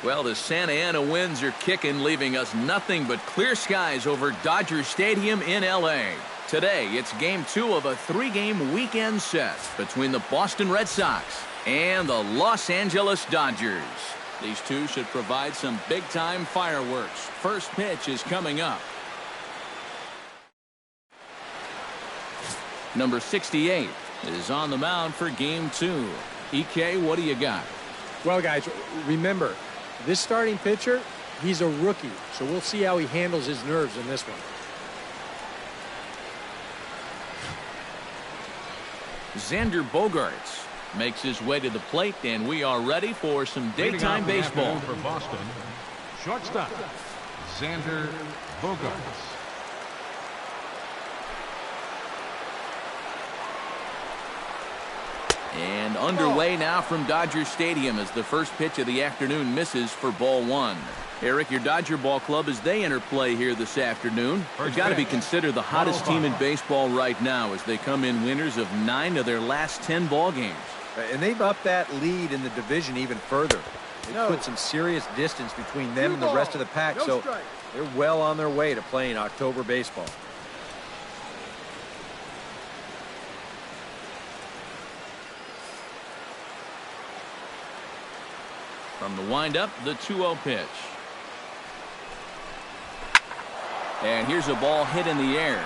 Well, the Santa Ana winds are kicking, leaving us nothing but clear skies over Dodger Stadium in L.A. Today, it's Game 2 of a 3-game weekend set between the Boston Red Sox and the Los Angeles Dodgers. These two should provide some big-time fireworks. First pitch is coming up. Number 68 is on the mound for Game 2. EK, what do you got? Well, guys, remember, this starting pitcher, he's a rookie, so we'll see how he handles his nerves in this one. Xander Bogaerts makes his way to the plate, and we are ready for some daytime baseball. For Boston, shortstop, Xander Bogaerts. And underway now from Dodger Stadium as the first pitch of the afternoon misses for ball 1. Eric, your Dodger ball club, as they enter play here this afternoon, they've got to be considered the hottest team in baseball right now as they come in winners of 9 of their last 10 ball games. And they've upped that lead in the division even further. They put some serious distance between them and the rest of the pack, so they're well on their way to playing October baseball. From the windup, the 2-0 pitch. And here's a ball hit in the air.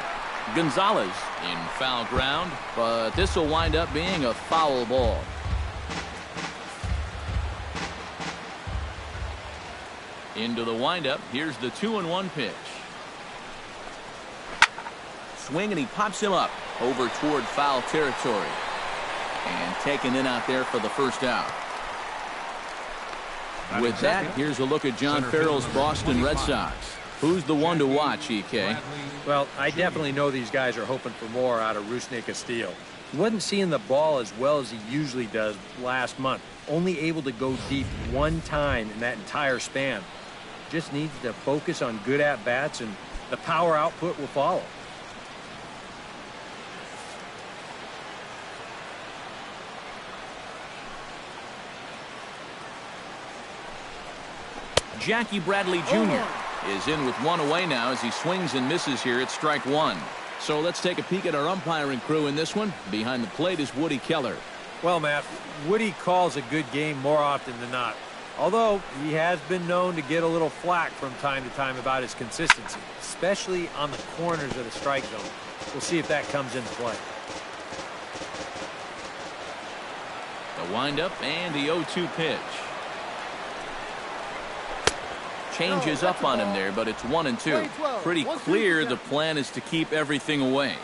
Gonzalez in foul ground, but this will wind up being a foul ball. Into the windup, here's the 2-1 pitch. Swing, and he pops him up over toward foul territory. And taken in out there for the first out. With that, here's a look at John Farrell's Boston Red Sox. Who's the one to watch, EK? Well, I definitely know these guys are hoping for more out of Rusney Castillo. He wasn't seeing the ball as well as he usually does last month. Only able to go deep one time in that entire span. Just needs to focus on good at-bats, and the power output will follow. Jackie Bradley Jr. is in with one away now as he swings and misses here at strike 1. So let's take a peek at our umpiring crew in this one. Behind the plate is Woody Keller. Well, Matt, Woody calls a good game more often than not. Although he has been known to get a little flack from time to time about his consistency, especially on the corners of the strike zone. We'll see if that comes into play. The windup and the 0-2 pitch. Changes up on him there, but it's 1-2. Pretty clear the plan is to keep everything away.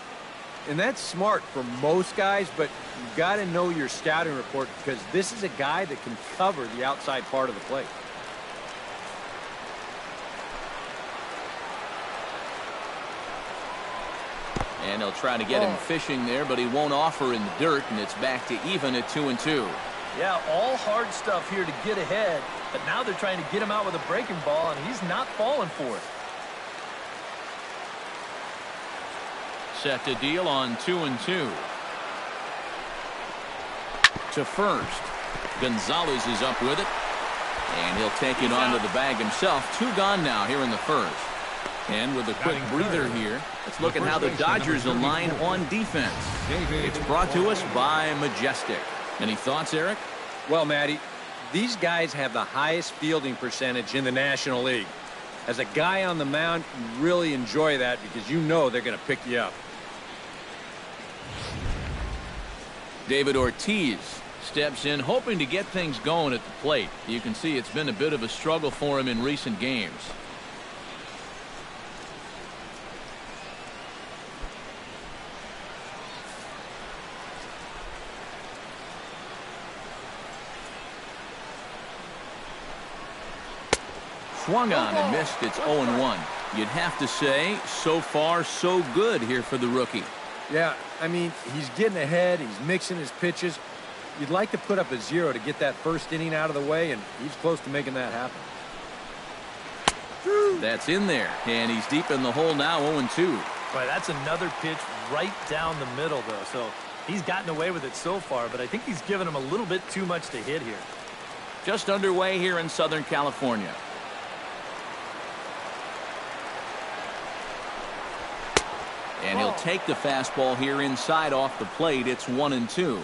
And that's smart for most guys, but you've got to know your scouting report because this is a guy that can cover the outside part of the plate. And he'll try to get him fishing there, but he won't offer in the dirt, and it's back to even at 2-2. Yeah, all hard stuff here to get ahead, but now they're trying to get him out with a breaking ball, and he's not falling for it. Set to deal on 2-2. To first. Gonzalez is up with it, and he'll take it onto the bag himself. 2 gone now here in the first. And with a quick breather here, let's look at how the Dodgers align on defense. It's brought to us by Majestic. Any thoughts, Eric? Well, Matty, these guys have the highest fielding percentage in the National League. As a guy on the mound, you really enjoy that because you know they're going to pick you up. David Ortiz steps in, hoping to get things going at the plate. You can see it's been a bit of a struggle for him in recent games. Swung on and missed. It's 0-1. You'd have to say, so far, so good here for the rookie. Yeah, I mean, he's getting ahead. He's mixing his pitches. You'd like to put up a 0 to get that first inning out of the way, and he's close to making that happen. That's in there, and he's deep in the hole now, 0-2. Boy, that's another pitch right down the middle, though. So he's gotten away with it so far, but I think he's given him a little bit too much to hit here. just underway here in Southern California. And he'll take the fastball here inside off the plate. It's 1-2.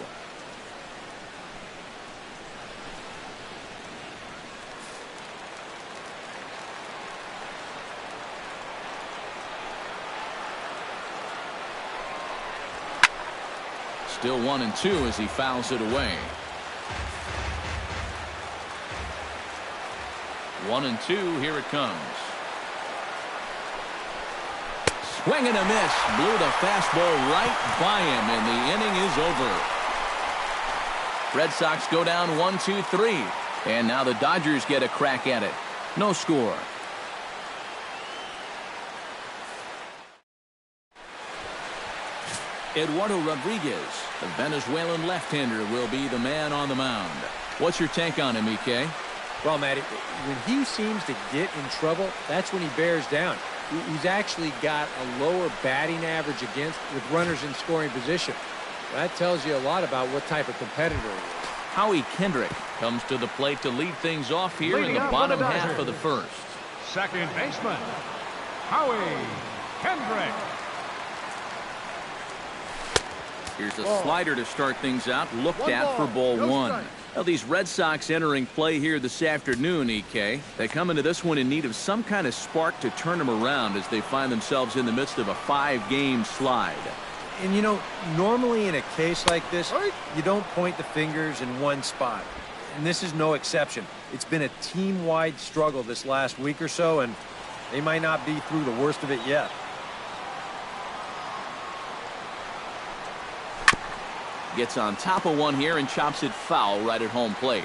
Still 1-2 as he fouls it away. 1-2, here it comes. Swing and a miss. Blew the fastball right by him, and the inning is over. Red Sox go down 1-2-3. And now the Dodgers get a crack at it. No score. Eduardo Rodriguez, the Venezuelan left-hander, will be the man on the mound. What's your take on him, EK? Well, Matty, when he seems to get in trouble, that's when he bears down. He's actually got a lower batting average against with runners in scoring position. That tells you a lot about what type of competitor he is. Howie Kendrick comes to the plate to lead things off here in the bottom half of the first. Second baseman, Howie Kendrick. Here's a slider to start things out. Looked at for ball one. Now, these Red Sox entering play here this afternoon, EK. They come into this one in need of some kind of spark to turn them around as they find themselves in the midst of a 5-game slide. And, you know, normally in a case like this, you don't point the fingers in one spot. And this is no exception. It's been a team-wide struggle this last week or so, and they might not be through the worst of it yet. Gets on top of one here and chops it foul right at home plate.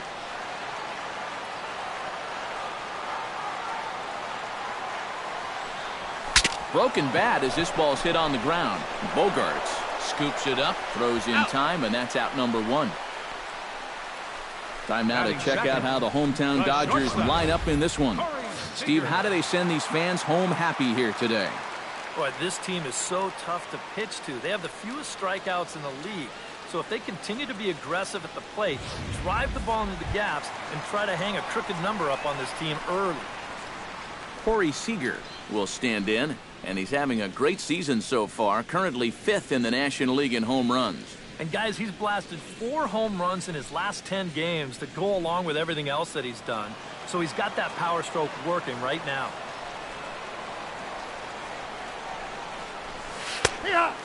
Broken bat as this ball's hit on the ground. Bogarts scoops it up, throws in time, and that's out number one. Time now to check out how the hometown Dodgers line up in this one. Steve, how do they send these fans home happy here today? Boy, this team is so tough to pitch to. They have the fewest strikeouts in the league. So if they continue to be aggressive at the plate, drive the ball into the gaps, and try to hang a crooked number up on this team early. Corey Seager will stand in, and he's having a great season so far, currently 5th in the National League in home runs. And guys, he's blasted 4 home runs in his last 10 games that go along with everything else that he's done. So he's got that power stroke working right now.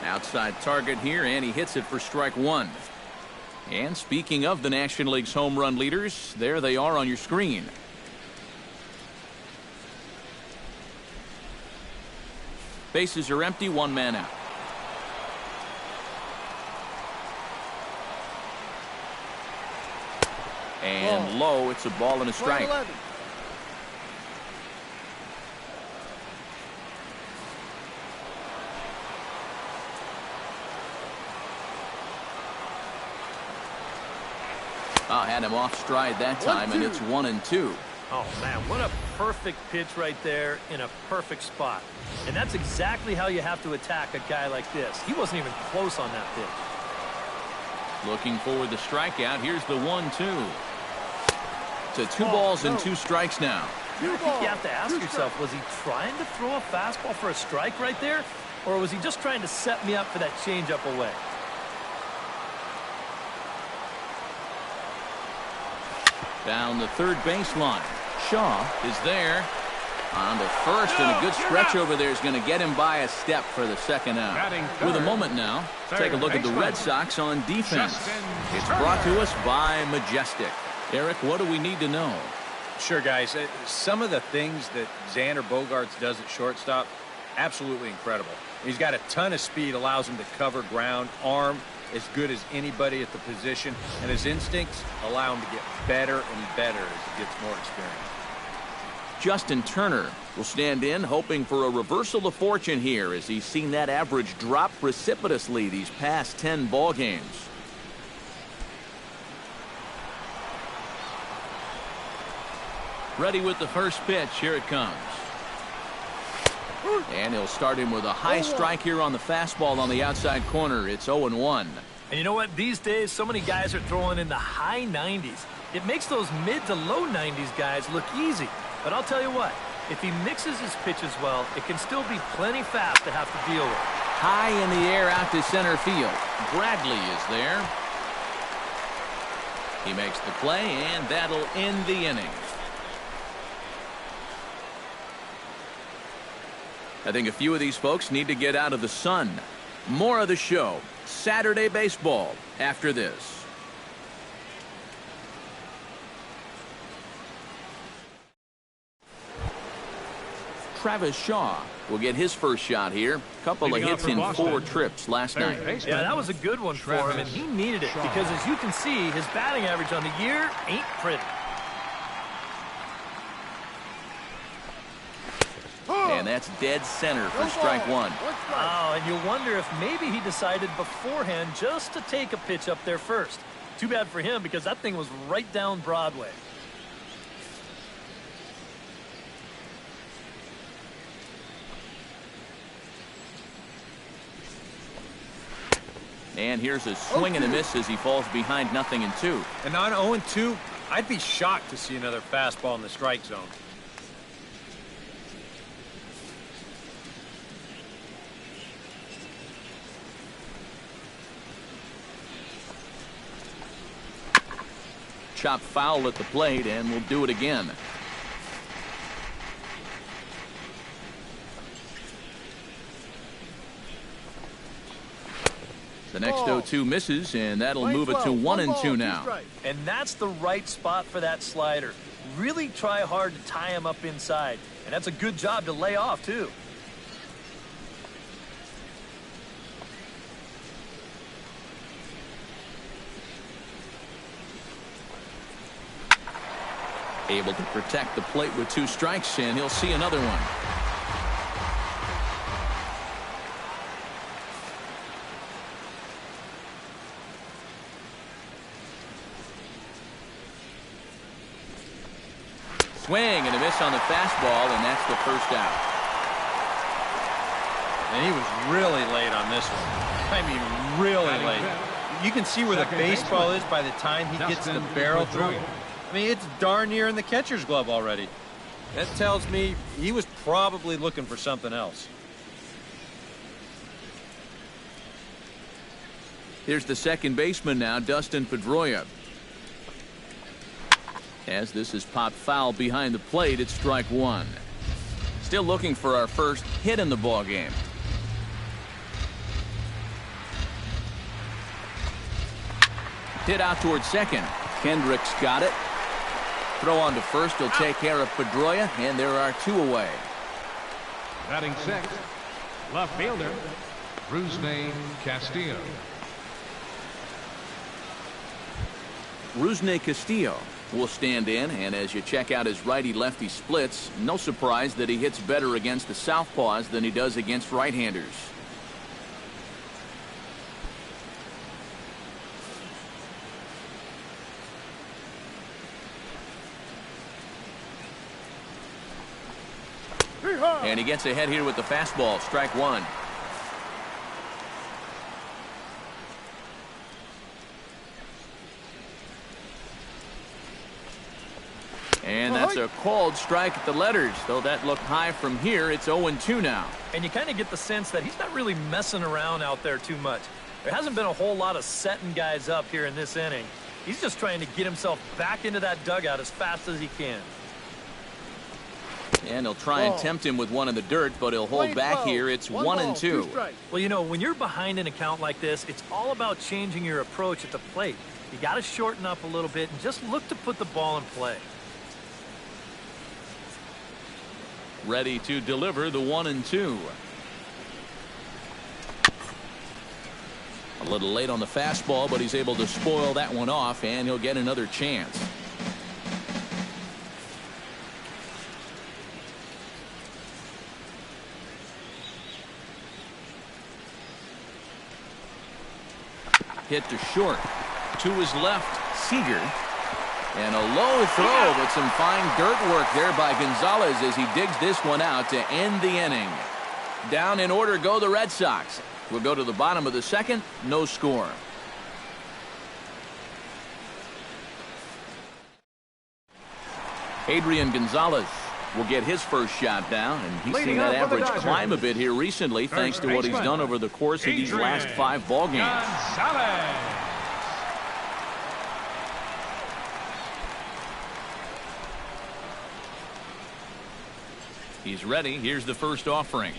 Outside target here, and he hits it for strike one. And speaking of the National League's home run leaders, there they are on your screen. Bases are empty, one man out. And low, it's a ball and a strike. Had him off stride that time, and it's 1-2. Oh, man, what a perfect pitch right there in a perfect spot. And that's exactly how you have to attack a guy like this. He wasn't even close on that pitch. Looking for the strikeout. Here's the 1-2. To 2 balls and 2 strikes now. I think you have to ask yourself, was he trying to throw a fastball for a strike right there? Or was he just trying to set me up for that changeup away? Down the third baseline. Shaw is there. On to first, and a good stretch over there is going to get him by a step for the second out. With a moment now, take a look at the Red Sox on defense. It's brought to us by Majestic. Eric, what do we need to know? Sure, guys. Some of the things that Xander Bogaerts does at shortstop, absolutely incredible. He's got a ton of speed, allows him to cover ground, arm as good as anybody at the position, and his instincts allow him to get better and better as he gets more experience. Justin Turner will stand in, hoping for a reversal of fortune here as he's seen that average drop precipitously these past 10 ball games. Ready with the first pitch. Here it comes. And he'll start him with a high strike here on the fastball on the outside corner. It's 0-1. And you know what? These days, so many guys are throwing in the high 90s. It makes those mid to low 90s guys look easy. But I'll tell you what, if he mixes his pitches well, it can still be plenty fast to have to deal with. High in the air out to center field. Bradley is there. He makes the play, and that'll end the inning. I think a few of these folks need to get out of the sun. More of the show, Saturday Baseball, after this. Travis Shaw will get his first shot here. Couple of hits in 4 trips last night. Yeah, that was a good one for him, and he needed it because, as you can see, his batting average on the year ain't pretty. And that's dead center for strike one. Oh, and you'll wonder if maybe he decided beforehand just to take a pitch up there first. Too bad for him because that thing was right down Broadway. And here's a swing and a miss as he falls behind 0-2. And on 0-2, I'd be shocked to see another fastball in the strike zone. Chop foul at the plate, and we'll do it again. The next 0-2 misses, and that'll move it to 1-2 now. And that's the right spot for that slider. Really try hard to tie him up inside. And that's a good job to lay off, too. Able to protect the plate with 2 strikes, and he'll see another one. Swing and a miss on the fastball, and that's the first out. And he was really late on this one. I mean, really late. You can see where the baseball is by the time he gets the barrel through. I mean, it's darn near in the catcher's glove already. That tells me he was probably looking for something else. Here's the second baseman now, Dustin Pedroia. As this is popped foul behind the plate, it's strike one. Still looking for our first hit in the ball game. Hit out towards second. Kendrick's got it. Throw on to first. He'll take care of Pedroia, and there are 2 away. Batting sixth, left fielder, Rusney Castillo. Rusney Castillo will stand in, and as you check out his righty-lefty splits, no surprise that he hits better against the southpaws than he does against right-handers. And he gets ahead here with the fastball, strike one. And that's a called strike at the letters. Though that looked high from here, it's 0-2 now. And you kind of get the sense that he's not really messing around out there too much. There hasn't been a whole lot of setting guys up here in this inning. He's just trying to get himself back into that dugout as fast as he can. And he'll try and tempt him with one in the dirt, but he'll hold back here. It's 1-2. Well, you know, when you're behind an account like this, it's all about changing your approach at the plate. You got to shorten up a little bit and just look to put the ball in play. Ready to deliver the 1-2. A little late on the fastball, but he's able to spoil that one off, and he'll get another chance. Hit to short. To his left, Seager. And a low throw, but some fine dirt work there by Gonzalez as he digs this one out to end the inning. Down in order go the Red Sox. We'll go to the bottom of the second. No score. Adrian Gonzalez will get his first shot down, and he's seen that average climb a bit here recently thanks to what he's done over the course of these last 5 ball games. Gonzalez. He's ready. Here's the first offering.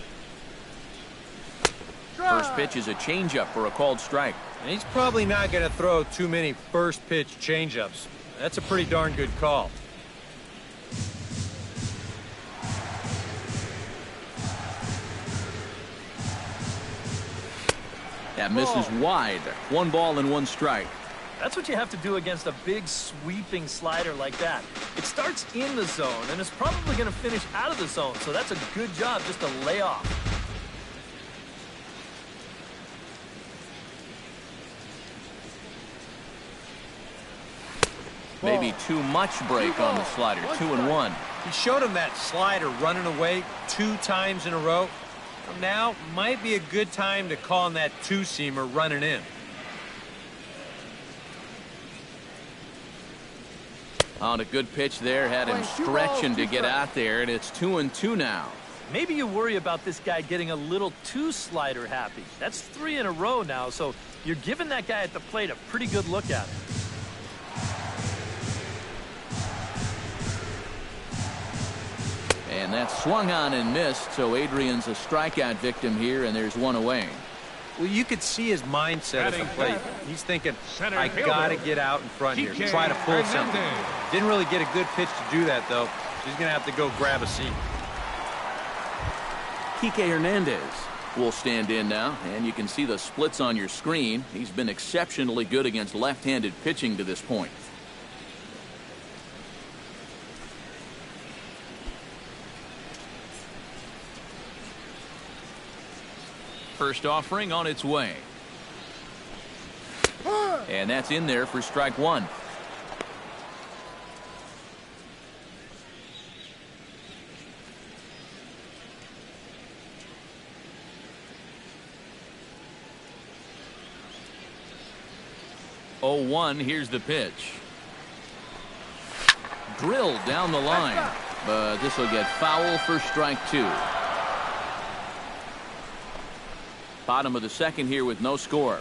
First pitch is a changeup for a called strike. And he's probably not going to throw too many first pitch changeups. That's a pretty darn good call. That misses wide. 1 ball and 1 strike. That's what you have to do against a big sweeping slider like that. It starts in the zone, and it's probably going to finish out of the zone, so that's a good job just to lay off. Maybe too much break on the slider. 2-1. He showed him that slider running away 2 times in a row. Now might be a good time to call on that 2-seamer running in. On a good pitch there, had him stretching to get out there, and it's 2-2 now. Maybe you worry about this guy getting a little too slider happy. That's 3 in a row now, so you're giving that guy at the plate a pretty good look at it. And that's swung on and missed, so Adrian's a strikeout victim here, and there's 1 away. Well, you could see his mindset at the plate. He's thinking, I fielder. got to get out in front here, Kike try to pull something. Hernandez. Didn't really get a good pitch to do that, though. He's going to have to go grab a seat. Kike Hernandez will stand in now, and you can see the splits on your screen. He's been exceptionally good against left-handed pitching to this point. First offering on its way. And that's in there for strike 1. Oh, 1. Here's the pitch. Drilled down the line, but this will get foul for strike 2. Bottom of the second here with no score.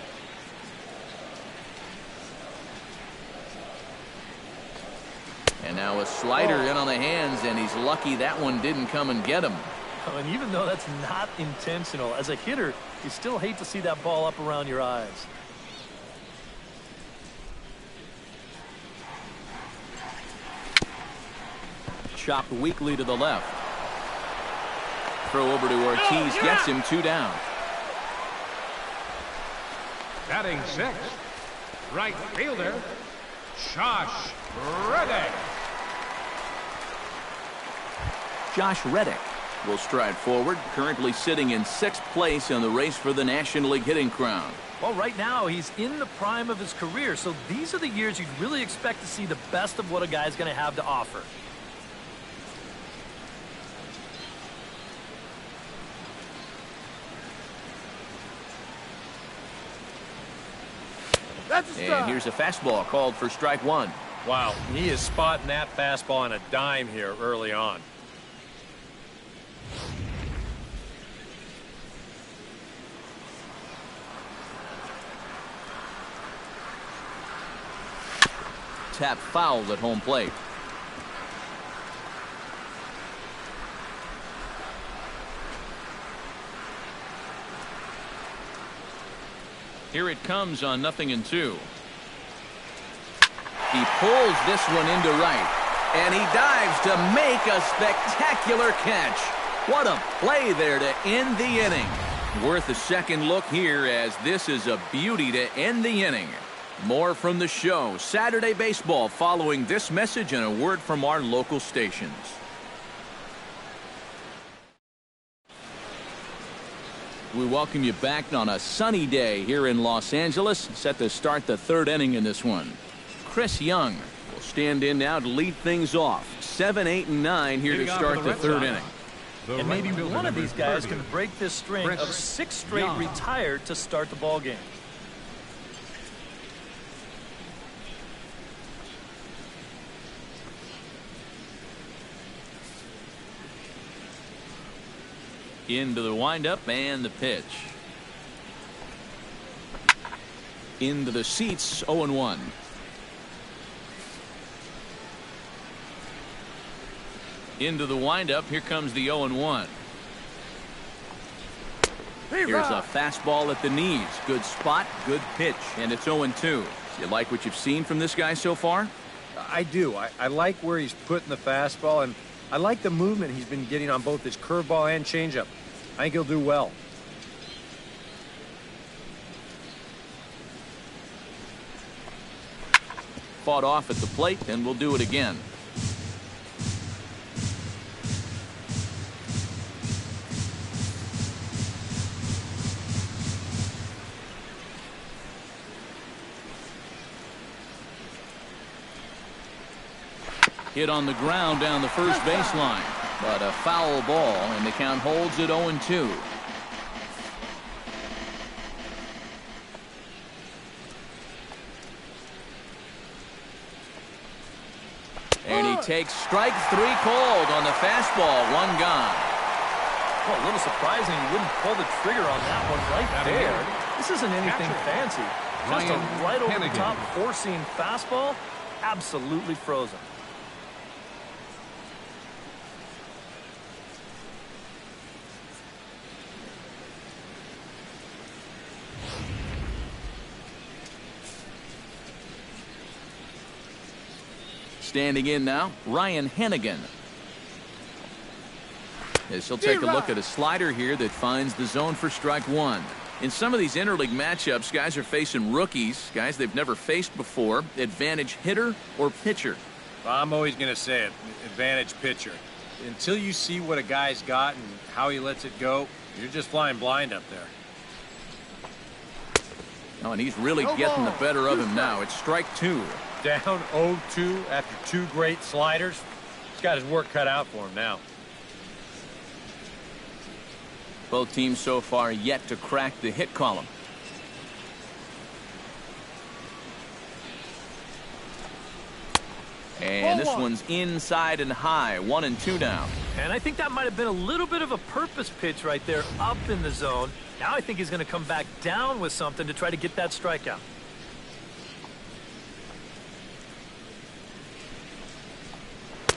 And now a slider in on the hands, and he's lucky that one didn't come and get him. And even though that's not intentional, as a hitter, you still hate to see that ball up around your eyes. Chopped weakly to the left. Throw over to Ortiz, gets him 2 down. Batting 6th, right fielder, Josh Reddick. Josh Reddick will stride forward, currently sitting in 6th place in the race for the National League hitting crown. Well, right now, he's in the prime of his career, so these are the years you'd really expect to see the best of what a guy's going to have to offer. And here's a fastball called for strike 1. Wow, he is spotting that fastball on a dime here early on. Tap fouled at home plate. Here it comes on 0-2. He pulls this one into right, and he dives to make a spectacular catch. What a play there to end the inning. Worth a second look here, as this is a beauty to end the inning. More from the show, Saturday Baseball, following this message and a word from our local stations. We welcome you back on a sunny day here in Los Angeles, set to start the 3rd inning in this one. Chris Young will stand in now to lead things off. 7, 8, and 9 here to start the 3rd inning. And maybe one of these guys can break this string of 6 straight retired to start the ball game. Into the windup and the pitch. Into the seats, 0-1. Into the windup. Here comes the 0-1. Here's a fastball at the knees. Good spot, good pitch, and it's 0-2. You like what you've seen from this guy so far? I do. I like where he's putting the fastball, and I like the movement he's been getting on both his curveball and changeup. I think he'll do well. Fought off at the plate, and we'll do it again. Hit on the ground down the first baseline, but a foul ball, and the count holds at 0-2. And he takes strike 3 called on the fastball. 1 gone. Well, a little surprising you wouldn't pull the trigger on that one right there. This isn't anything fancy. Just a right over the top 4-seam fastball. Absolutely frozen. Standing in now, Ryan Hennigan. As he'll take a look at a slider here that finds the zone for strike 1. In some of these interleague matchups, guys are facing rookies, guys they've never faced before. Advantage hitter or pitcher? I'm always going to say it, advantage pitcher. Until you see what a guy's got and how he lets it go, you're just flying blind up there. Oh, and he's really getting the better of him now. It's strike 2. Down 0-2 after 2 great sliders. He's got his work cut out for him now. Both teams so far yet to crack the hit column. And this one's inside and high. 1-2 down. And I think that might have been a little bit of a purpose pitch right there up in the zone. Now I think he's going to come back down with something to try to get that strikeout.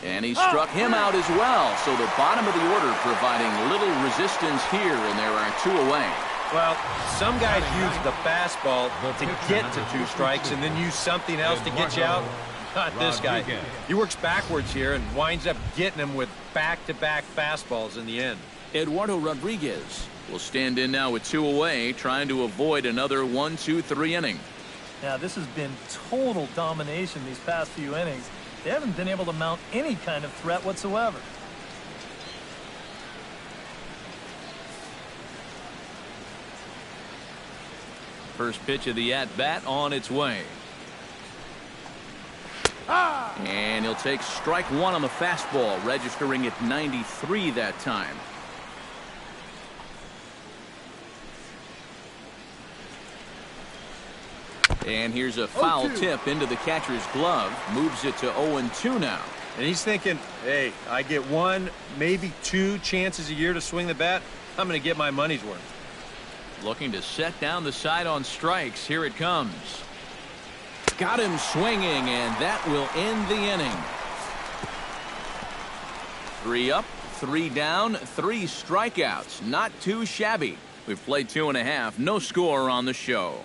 And he struck him out as well. So the bottom of the order providing little resistance here, and there are 2 away. Well, some guys use the fastball to get to 2 strikes and then use something else to get you out. Not this guy. He works backwards here and winds up getting him with back-to-back fastballs in the end. Eduardo Rodriguez will stand in now with 2 away, trying to avoid another 1-2-3 inning. Yeah, this has been total domination these past few innings. They haven't been able to mount any kind of threat whatsoever. First pitch of the at-bat on its way. And he'll take strike 1 on the fastball, registering at 93 that time. And here's a foul tip into the catcher's glove. Moves it to 0-2 now. And he's thinking, hey, I get 1, maybe 2 chances a year to swing the bat. I'm going to get my money's worth. Looking to set down the side on strikes. Here it comes. Got him swinging, and that will end the inning. 3 up, 3 down, 3 strikeouts. Not too shabby. We've played 2.5. No score on the show.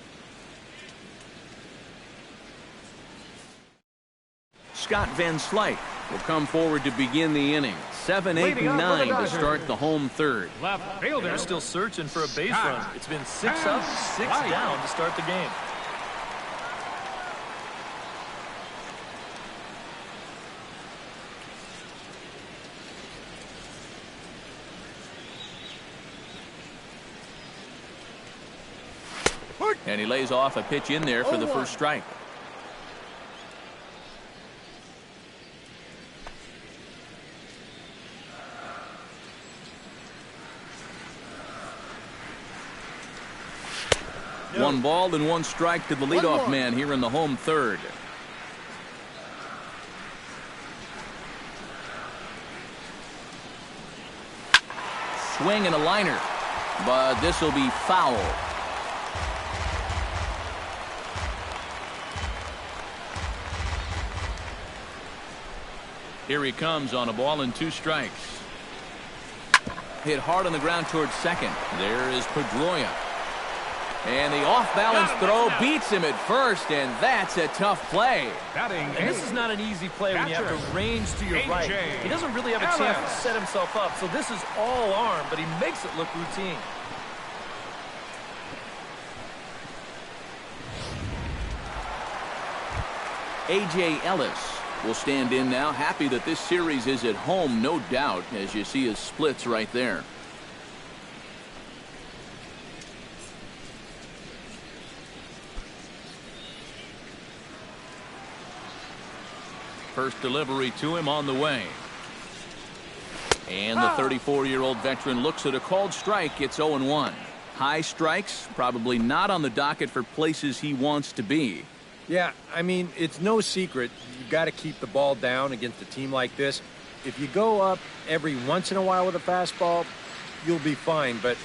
Scott Van Slyke will come forward to begin the inning. 7, 8, and 9 to start the home third. Left fielder. They're still searching for a base run. It's been 6 up, 6 down to start the game. And he lays off a pitch in there for the first strike. One ball and 1 strike to the leadoff man here in the home third. swing and a liner. But this will be foul. Here he comes on a ball and 2 strikes. Hit hard on the ground towards second. There is Pedroia. And the off-balance throw beats him at first, and that's a tough play. And this is not an easy play when you have to range to your right. He doesn't really have a chance to set himself up, so this is all arm, but he makes it look routine. A.J. Ellis will stand in now, happy that this series is at home, no doubt, as you see his splits right there. First delivery to him on the way. And the 34-year-old veteran looks at a called strike. It's 0-1. High strikes, probably not on the docket for places he wants to be. Yeah, I mean, it's no secret. You've got to keep the ball down against a team like this. If you go up every once in a while with a fastball, you'll be fine. But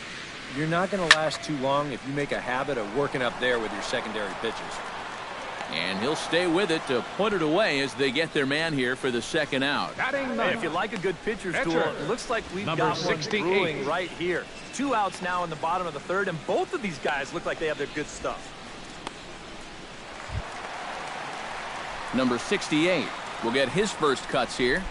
you're not going to last too long if you make a habit of working up there with your secondary pitches. And he'll stay with it to put it away as they get their man here for the second out. Hey, if you like a good pitcher's duel, it looks like we've got one brewing right here. 2 outs now in the bottom of the third, and both of these guys look like they have their good stuff. Number 68 will get his first cuts here.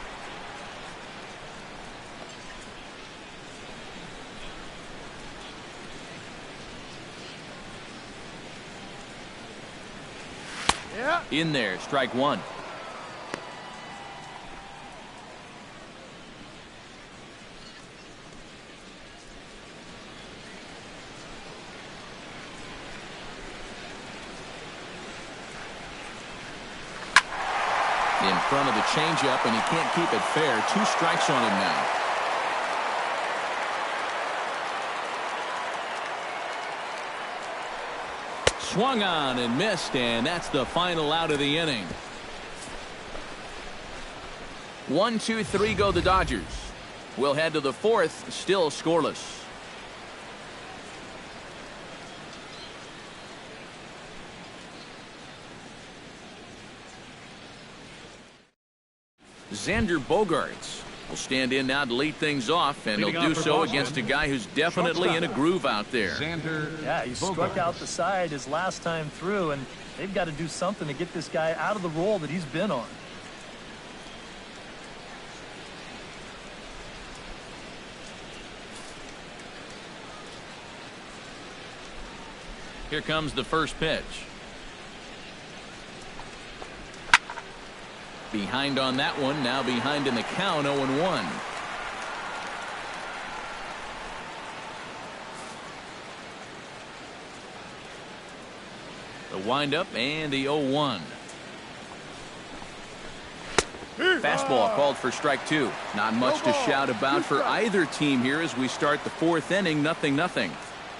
In there, strike 1. In front of the changeup, and he can't keep it fair. 2 strikes on him now. Swung on and missed, and that's the final out of the inning. 1, 2, 3 go the Dodgers. We'll head to the 4th, still scoreless. Xander Bogaerts will stand in now to lead things off, and he'll do so against a guy who's definitely in a groove out there. Yeah, he struck out the side his last time through, and they've got to do something to get this guy out of the role that he's been on. Here comes the first pitch. Behind on that one, now behind in the count, 0-1. The windup and the 0-1. Fastball called for strike 2. Not much to shout about for either team here as we start the 4th inning, 0-0.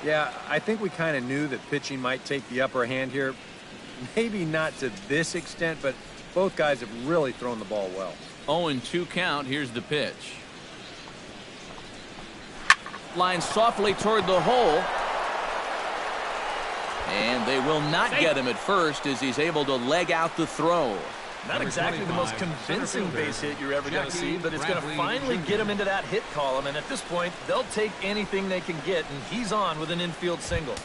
Yeah, I think we kind of knew that pitching might take the upper hand here. Maybe not to this extent, but both guys have really thrown the ball well. 0-2 count. Here's the pitch. Line softly toward the hole. And they will not get him at first as he's able to leg out the throw. Not exactly the most convincing base hit you're ever going to see, but it's going to finally get him into that hit column. And at this point, they'll take anything they can get, and he's on with an infield single.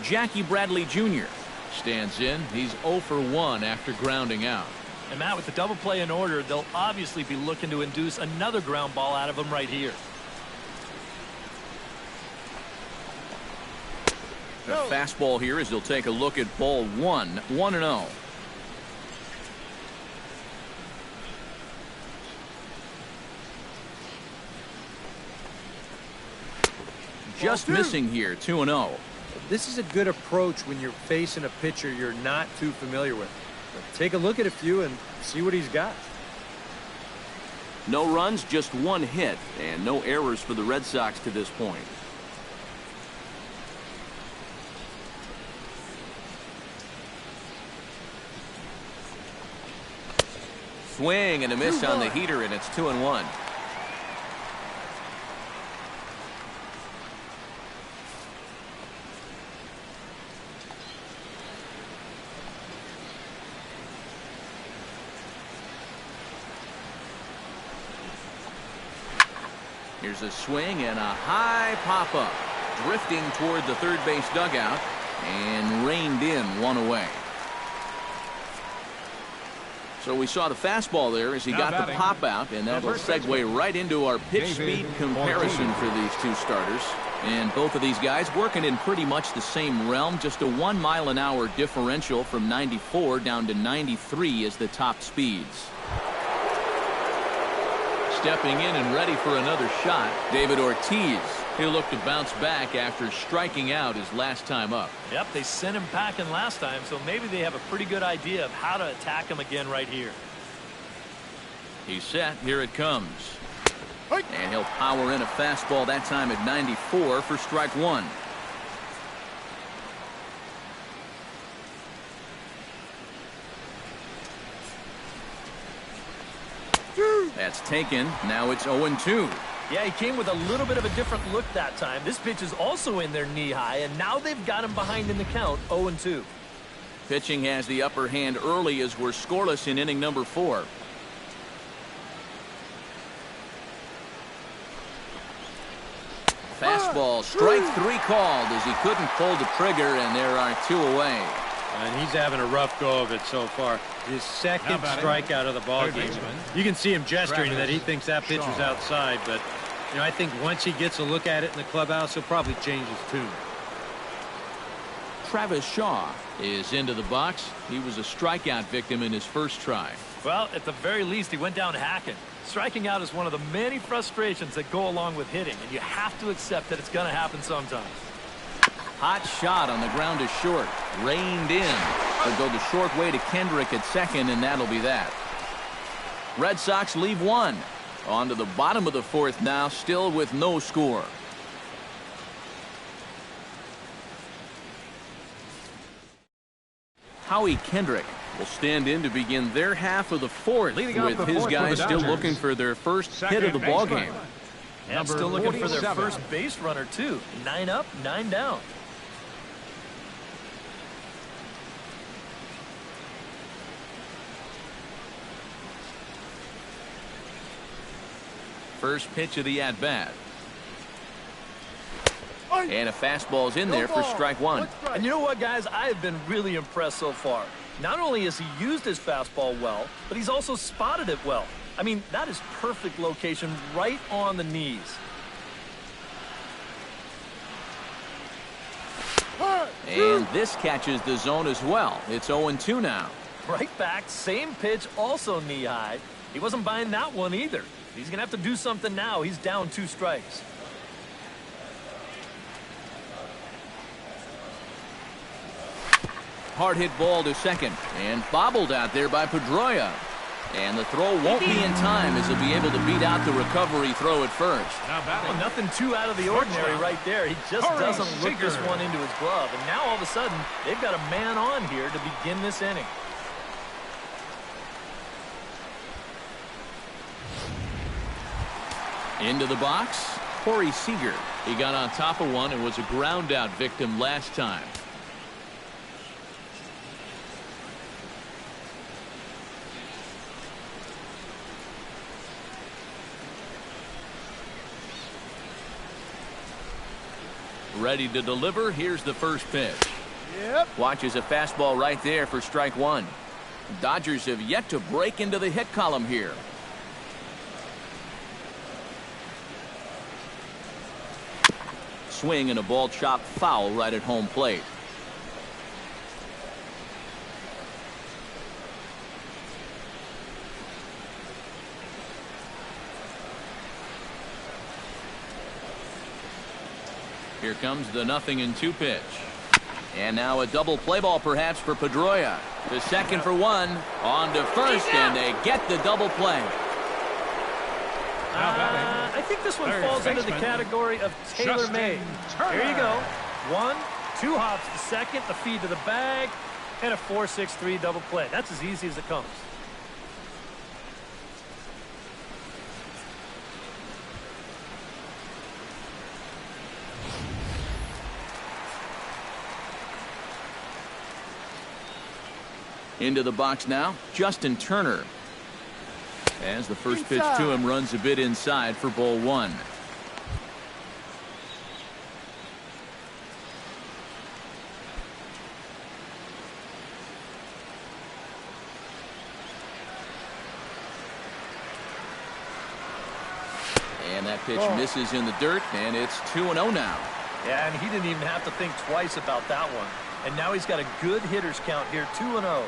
Jackie Bradley Jr. stands in. He's 0 for 1 after grounding out. And Matt, with the double play in order, they'll obviously be looking to induce another ground ball out of him right here. The fastball here as they'll take a look at ball 1, 1-0. Just missing here, 2-0. This is a good approach when you're facing a pitcher you're not too familiar with. But take a look at a few and see what he's got. No runs, just 1 hit, and no errors for the Red Sox to this point. Swing and a miss on the heater, and it's 2-1. Here's a swing and a high pop-up. Drifting toward the third base dugout and reined in, one away. So we saw the fastball there as he got the pop out, and that'll segue right into our pitch speed comparison for these two starters. And both of these guys working in pretty much the same realm. Just a 1 mile an hour differential from 94 down to 93 is the top speeds. Stepping in and ready for another shot, David Ortiz. He'll look to bounce back after striking out his last time up. Yep, they sent him packing last time, so maybe they have a pretty good idea of how to attack him again right here. He's set. Here it comes. And he'll power in a fastball that time at 94 for strike one. That's taken. Now it's 0-2. Yeah, he came with a little bit of a different look that time. This pitch is also in there knee high, and now they've got him behind in the count, 0-2. Pitching has the upper hand early as we're scoreless in inning number 4. Fastball, strike 3 called as he couldn't pull the trigger, and there are 2 away. And he's having a rough go of it so far. His second strikeout of the ball game. You can see him gesturing that he thinks that pitcher's outside, but you know, I think once he gets a look at it in the clubhouse, he'll probably change his tune. Travis Shaw is into the box. He was a strikeout victim in his first try. Well, at the very least, he went down hacking. Striking out is one of the many frustrations that go along with hitting, and you have to accept that it's going to happen sometimes. Hot shot on the ground to short. Reined in. They'll go the short way to Kendrick at second, and that'll be that. Red Sox leave one. On to the bottom of the 4th now, still with no score. Howie Kendrick will stand in to begin their half of the 4th, with his guys still looking for their first hit of the ballgame. And still looking for their first base runner, too. 9 up, 9 down. First pitch of the at-bat. And a fastball's in there for strike 1. And you know what, guys? I have been really impressed so far. Not only has he used his fastball well, but he's also spotted it well. I mean, that is perfect location right on the knees. And this catches the zone as well. It's 0-2 now. Right back, same pitch, also knee high. He wasn't buying that one either. He's going to have to do something now. He's down 2 strikes. Hard hit ball to second and bobbled out there by Pedroia. And the throw won't be in time as he'll be able to beat out the recovery throw at first. Well, nothing too out of the ordinary right there. He just doesn't look this one into his glove. And now all of a sudden, they've got a man on here to begin this inning. Into the box, Corey Seager. He got on top of one and was a ground out victim last time. Ready to deliver. Here's the first pitch. Watches a fastball right there for strike 1. Dodgers have yet to break into the hit column here. Swing and a ball chopped foul right at home plate. Here comes the 0-2 pitch. And now a double play ball perhaps for Pedroia. To second for 1. On to first, and they get the double play. I think this one falls into the category of tailor-made. Here you go. 1, 2 hops to second, the feed to the bag, and a 4-6-3 double play. That's as easy as it comes. Into the box now, Justin Turner. As the first pitch to him runs a bit inside for ball 1. That pitch misses in the dirt, and it's 2-0 now. Yeah, and he didn't even have to think twice about that one. And now he's got a good hitter's count here, 2-0.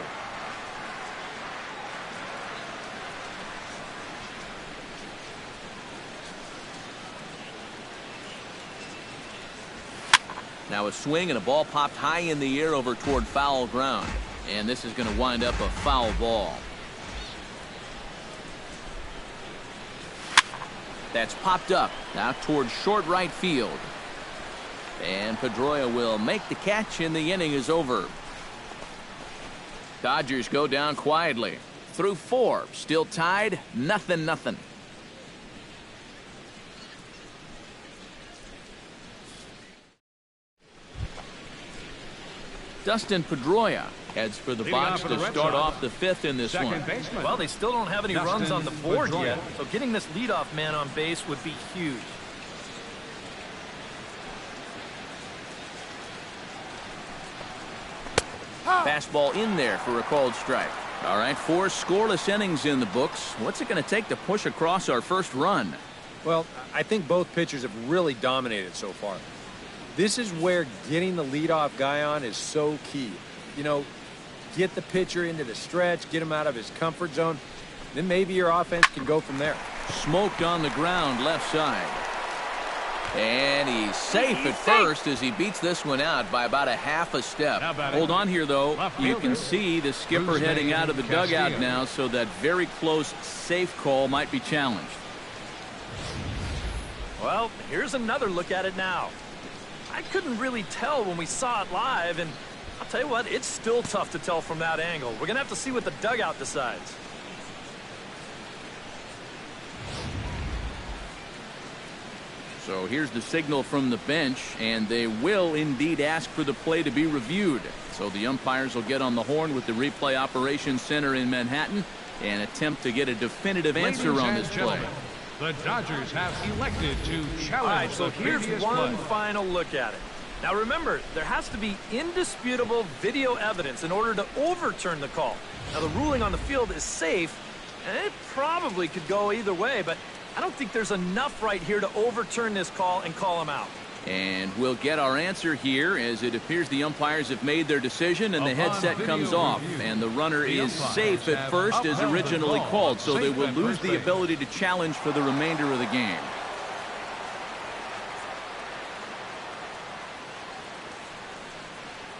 Now a swing and a ball popped high in the air over toward foul ground. And this is going to wind up a foul ball. That's popped up now toward short right field. And Pedroia will make the catch, and the inning is over. Dodgers go down quietly. Through 4, still tied, 0-0. Dustin Pedroia heads for the box to start off the 5th in this one. Well, they still don't have any runs on the board yet, so getting this leadoff man on base would be huge. Fastball in there for a called strike. All right, 4 scoreless innings in the books. What's it going to take to push across our first run? Well, I think both pitchers have really dominated so far. This is where getting the leadoff guy on is so key. You know, get the pitcher into the stretch, get him out of his comfort zone, then maybe your offense can go from there. Smoked on the ground left side. And he's safe at first as he beats this one out by about a half a step. Hold on here, though. You can see the skipper heading out of the dugout now, so that very close safe call might be challenged. Well, here's another look at it now. I couldn't really tell when we saw it live, and I'll tell you what, it's still tough to tell from that angle. We're going to have to see what the dugout decides. So here's the signal from the bench, and they will indeed ask for the play to be reviewed. So the umpires will get on the horn with the replay operations center in Manhattan and attempt to get a definitive answer on this play. The Dodgers have elected to challenge. All right, so the here's one final look at it. Now remember, there has to be indisputable video evidence in order to overturn the call. Now the ruling on the field is safe, and it probably could go either way, but I don't think there's enough right here to overturn this call and call him out. And we'll get our answer here as it appears the umpires have made their decision and the headset comes off. And the runner is safe at first as originally called, so they will lose the ability to challenge for the remainder of the game.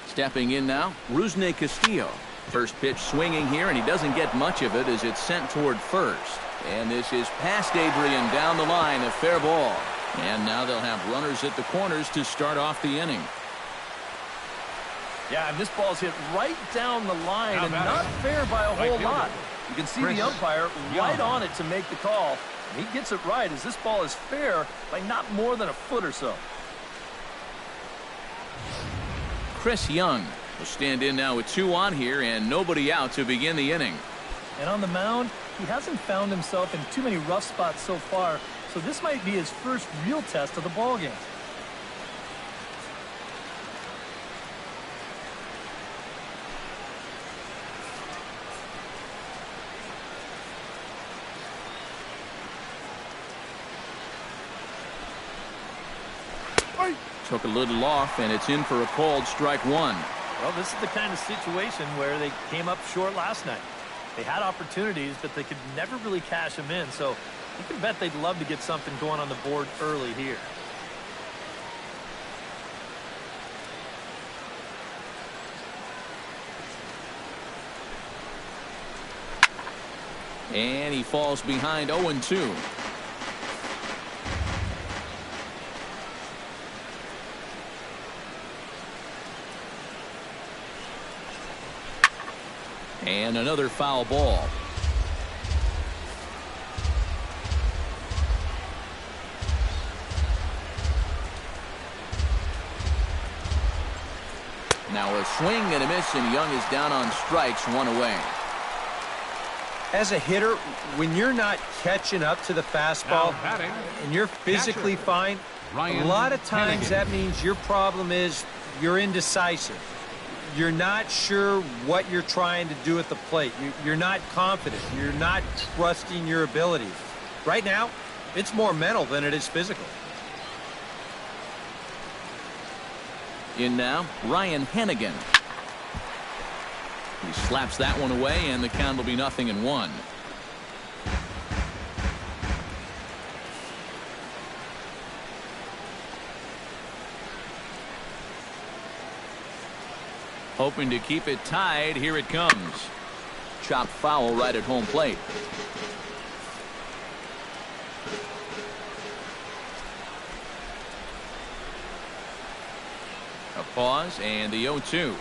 Stepping in now, Rusney Castillo. First pitch swinging here, and he doesn't get much of it as it's sent toward first. And this is past Adrian down the line, a fair ball. And now they'll have runners at the corners to start off the inning. Yeah, and this ball's hit right down the line and not fair by a whole lot. You can see the umpire right on it to make the call. And he gets it right as this ball is fair by not more than a foot or so. Chris Young will stand in now with 2 on here and nobody out to begin the inning. And on the mound, he hasn't found himself in too many rough spots so far, so this might be his first real test of the ballgame. Took a little off, and it's in for a called strike 1. Well, this is the kind of situation where they came up short last night. They had opportunities, but they could never really cash them in, so you can bet they'd love to get something going on the board early here. And he falls behind 0-2. And another foul ball. Now a swing and a miss, and Young is down on strikes, 1 away. As a hitter, when you're not catching up to the fastball and you're physically fine, a lot of times that means your problem is you're indecisive. You're not sure what you're trying to do at the plate. You're not confident. You're not trusting your abilities. Right now, It's more mental than it is physical. In now, Ryan Hennigan. He slaps that one away, and the count will be 0-1. Hoping to keep it tied. Here it comes. Chopped foul right at home plate. A pause and the 0-2.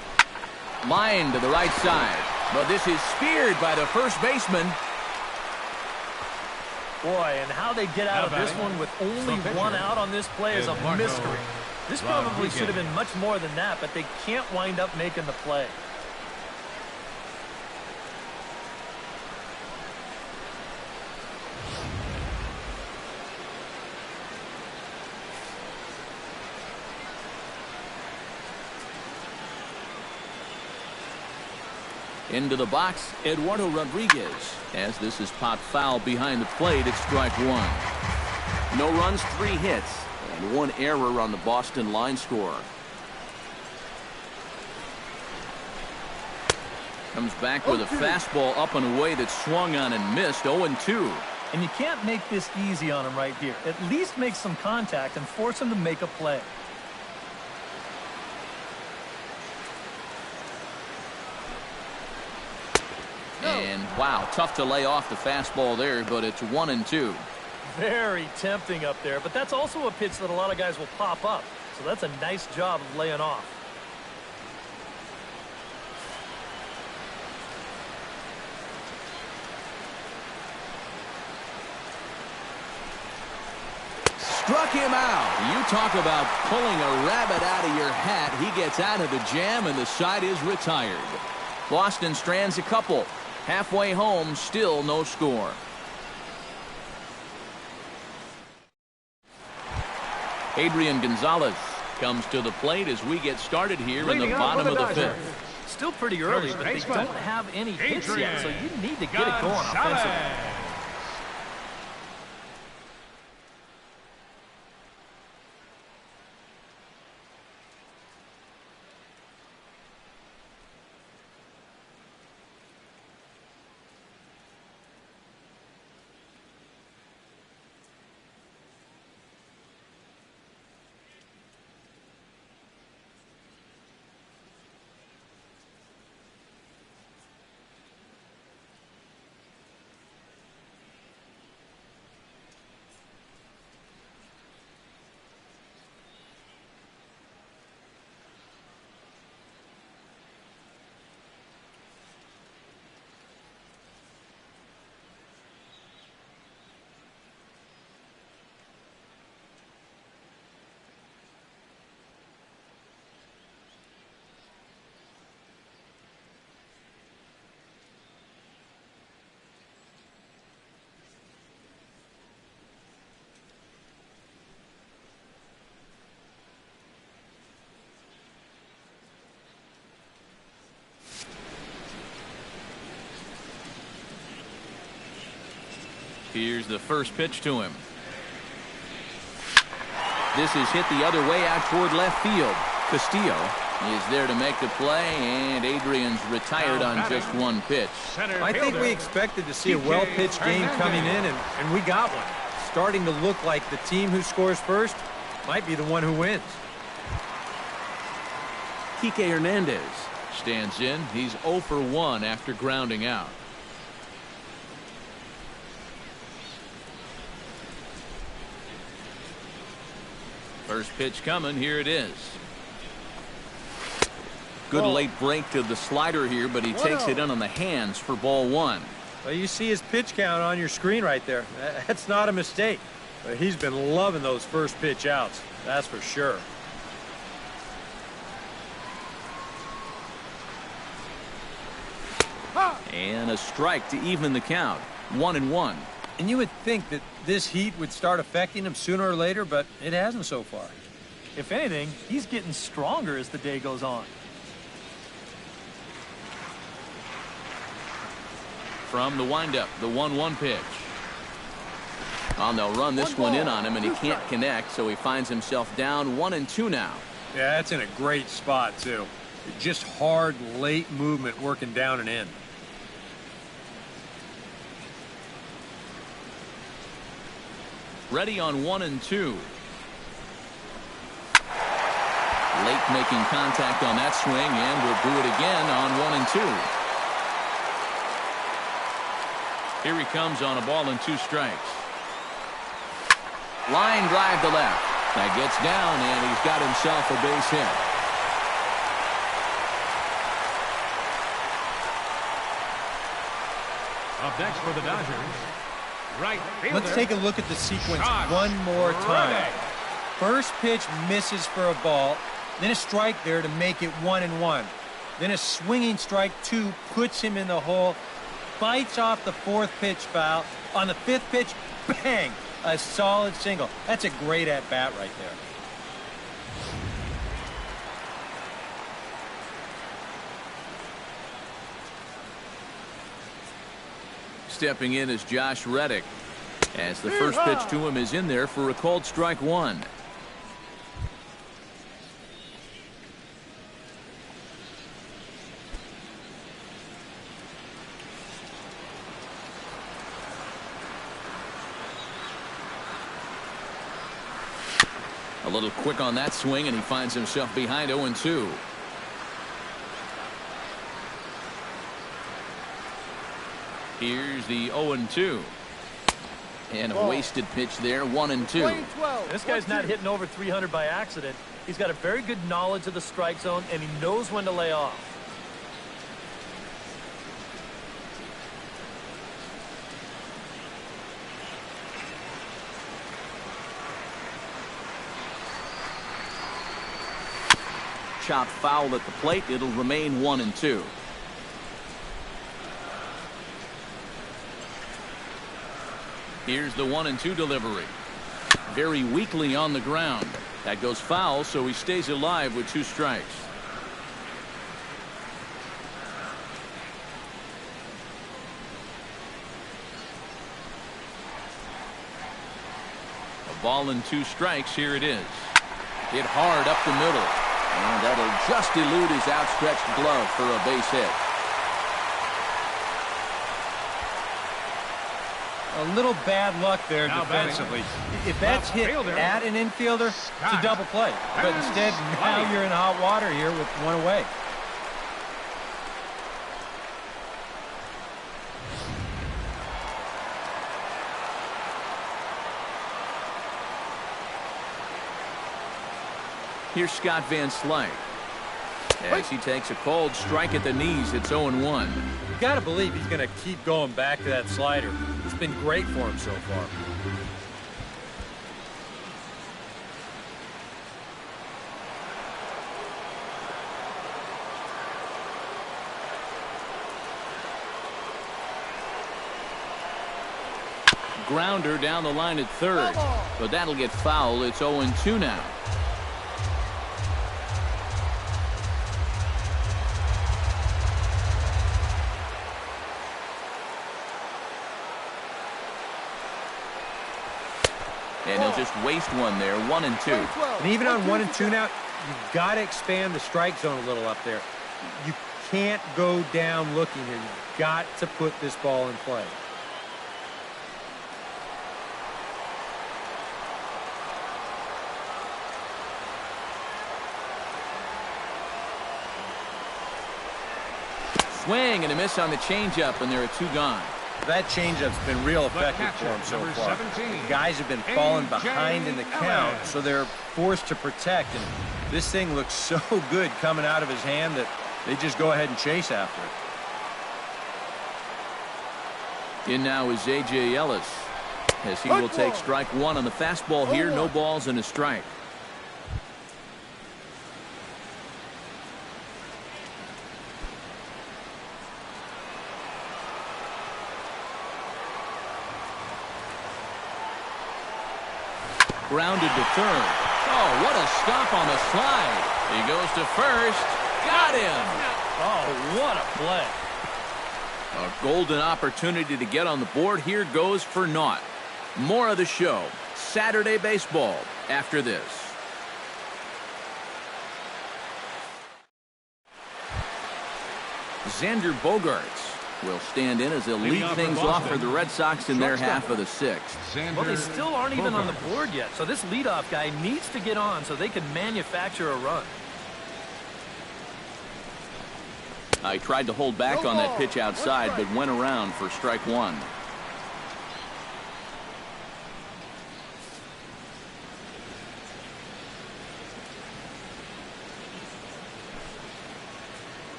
Line to the right side, but this is speared by the first baseman. Boy, and how they get out of this one with only one out on this play is a mystery. This probably should have been much more than that, but they can't wind up making the play. Into the box, Eduardo Rodriguez. As this is popped foul behind the plate, it's strike one. No runs, 3 hits, and 1 error on the Boston line score. Comes back with a fastball up and away that swung on and missed. 0-2. And you can't make this easy on him right here. At least make some contact and force him to make a play. And wow, tough to lay off the fastball there, but it's 1-2. Very tempting up there, but that's also a pitch that a lot of guys will pop up. So that's a nice job of laying off. Struck him out. You talk about pulling a rabbit out of your hat. He gets out of the jam, and the side is retired. Boston strands a couple. Halfway home, still no score. Adrian Gonzalez comes to the plate as we get started here in the bottom of the 5th. Still pretty early, but they don't have any hits yet, so you need to get it going offensively. Here's the first pitch to him. This is hit the other way out toward left field. Castillo is there to make the play, and Adrian's retired on just 1 pitch. I think we expected to see a well-pitched game coming in, and we got one. Starting to look like the team who scores first might be the one who wins. Kike Hernandez stands in. He's 0 for 1 after grounding out. First pitch coming. Here it is. Good late break to the slider here, but he takes it in on the hands for ball 1. Well, you see his pitch count on your screen right there. That's not a mistake. But he's been loving those first pitch outs. That's for sure. And a strike to even the count. 1-1. And you would think that this heat would start affecting him sooner or later, but it hasn't so far. If anything, he's getting stronger as the day goes on. From the windup, the 1-1 pitch. Well, they'll run this one in on him, and he can't connect, so he finds himself down 1-2 now. Yeah, that's in a great spot, too. Just hard, late movement working down and in. Ready on 1-2. Late making contact on that swing, and will do it again on 1-2. Here he comes on a ball and 2 strikes. Line drive to left. That gets down, and he's got himself a base hit. Up next for the Dodgers, right fielder. Let's take a look at the sequence Josh one more time. Reddick. First pitch misses for a ball, then a strike there to make it 1-1. Then a swinging strike 2 puts him in the hole, bites off the 4th pitch foul. On the 5th pitch, bang, a solid single. That's a great at-bat right there. Stepping in is Josh Reddick, as the first pitch to him is in there for a called strike 1. A little quick on that swing, and he finds himself behind 0-2. Here's the 0-2. And a wasted pitch there, 1-2. This guy's not hitting over 300 by accident. He's got a very good knowledge of the strike zone, and he knows when to lay off. Chopped foul at the plate. It'll remain 1-2. Here's the 1-2 delivery. Very weakly on the ground. That goes foul, so he stays alive with 2 strikes. A ball and 2 strikes. Here it is. Hit hard up the middle. And that'll just elude his outstretched glove for a base hit. A little bad luck there defensively. If that's hit at an infielder, it's a double play. But instead, now you're in hot water here with 1 away. Here's Scott Van Slyke. As he takes a cold strike at the knees, it's 0-1. You got to believe he's going to keep going back to that slider. It's been great for him so far. Grounder down the line at third, but that'll get foul. It's 0-2 now. And he'll just waste one there, 1-2. And even on 1-2 now, you've got to expand the strike zone a little up there. You can't go down looking here. You've got to put this ball in play. Swing and a miss on the changeup, and there are 2 gone. That changeup's been real effective for him so far. The guys have been falling behind in the count, so they're forced to protect. And this thing looks so good coming out of his hand that they just go ahead and chase after it. In now is A.J. Ellis, as he will take strike 1 on the fastball here. No balls and a strike. Grounded to third. Oh, what a stop on the slide. He goes to first. Got him. Oh, what a play. A golden opportunity to get on the board here goes for naught. More of the show, Saturday Baseball, after this. Xander Bogaerts will stand in as he'll lead things off for the Red Sox in their half of the sixth. Well, they still aren't even on the board yet, so this leadoff guy needs to get on so they can manufacture a run. I tried to hold back on that pitch outside, but went around for strike one.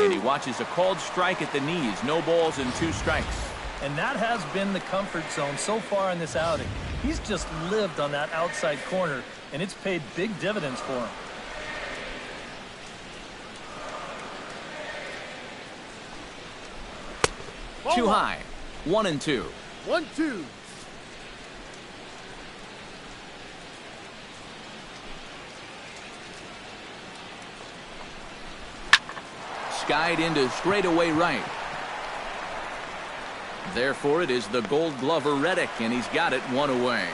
And he watches a called strike at the knees. No balls and 2 strikes. And that has been the comfort zone so far in this outing. He's just lived on that outside corner, and it's paid big dividends for him. Too high. 1-2. 1-2. Skied into straightaway right. Therefore, it is the Gold Glover Reddick, and he's got it 1 away.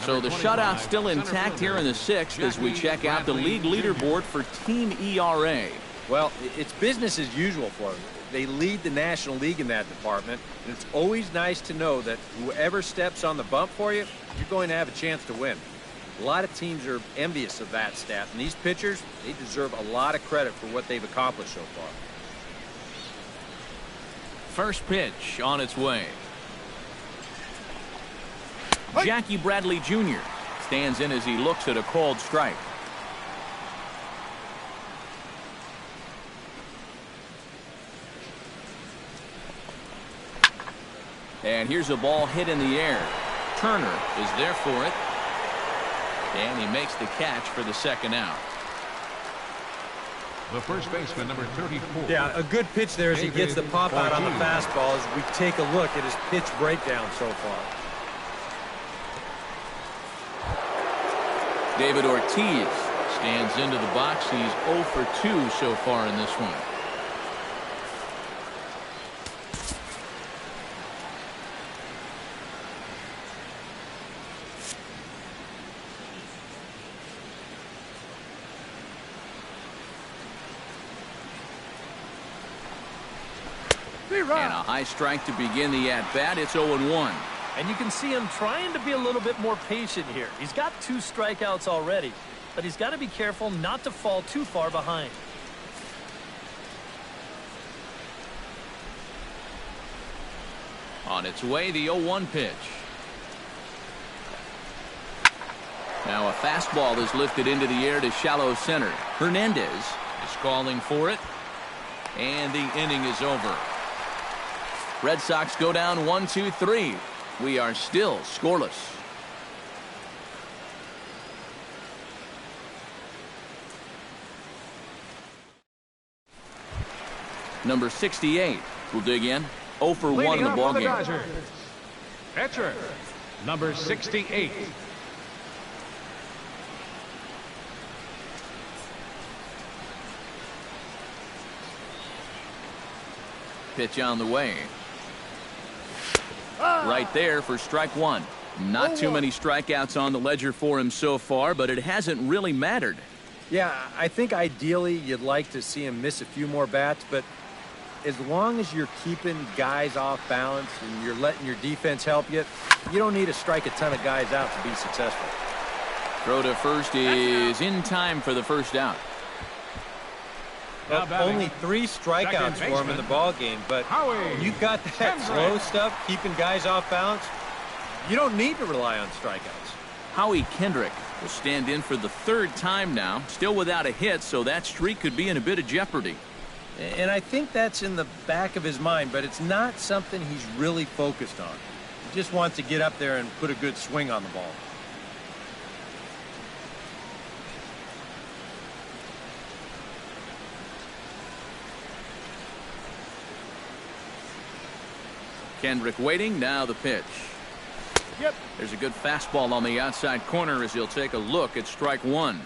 So the shutout's still intact here in the 6th as we check out the league leaderboard for team ERA. Well, it's business as usual for them. They lead the National League in that department, and it's always nice to know that whoever steps on the bump for you, you're going to have a chance to win. A lot of teams are envious of that stat, and these pitchers, they deserve a lot of credit for what they've accomplished so far. First pitch on its way. Jackie Bradley Jr. stands in as he looks at a called strike. And here's a ball hit in the air. Turner is there for it. And he makes the catch for the 2nd out. The first baseman, number 34. Yeah, a good pitch there as he gets the pop out on the fastball as we take a look at his pitch breakdown so far. David Ortiz stands into the box. He's 0 for 2 so far in this one. And a high strike to begin the at-bat. It's 0-1. And you can see him trying to be a little bit more patient here. He's got 2 strikeouts already, but he's got to be careful not to fall too far behind. On its way, the 0-1 pitch. Now a fastball is lifted into the air to shallow center. Hernandez is calling for it. And the inning is over. Red Sox go down 1-2-3. We are still scoreless. Number 68 will dig in. 0 for 1 in the ballgame. Pitcher, number 68. Pitch on the way. Right there for strike 1. Not too many strikeouts on the ledger for him so far, but it hasn't really mattered. Yeah, I think ideally you'd like to see him miss a few more bats, but as long as you're keeping guys off balance and you're letting your defense help you, you don't need to strike a ton of guys out to be successful. Throw to first is in time for the first out. Well, only 3 strikeouts for him in the ball game, but when you got that slow stuff, keeping guys off balance, you don't need to rely on strikeouts. Howie Kendrick will stand in for the 3rd time now, still without a hit, so that streak could be in a bit of jeopardy. And I think that's in the back of his mind, but it's not something he's really focused on. He just wants to get up there and put a good swing on the ball. Kendrick waiting, now the pitch. Yep. There's a good fastball on the outside corner as he'll take a look at strike 1.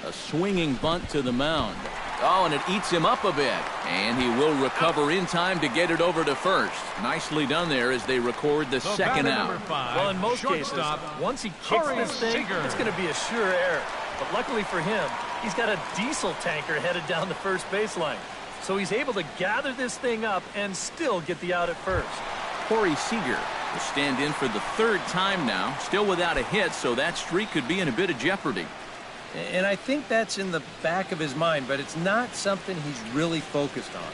A swinging bunt to the mound. Oh, and it eats him up a bit. And he will recover in time to get it over to first. Nicely done there as they record the second out. Well, in most cases, once he kicks this thing, it's going to be a sure error. But luckily for him, he's got a diesel tanker headed down the first baseline. So he's able to gather this thing up and still get the out at first. Corey Seager will stand in for the third time now. Still without a hit, so that streak could be in a bit of jeopardy. And I think that's in the back of his mind, but it's not something he's really focused on.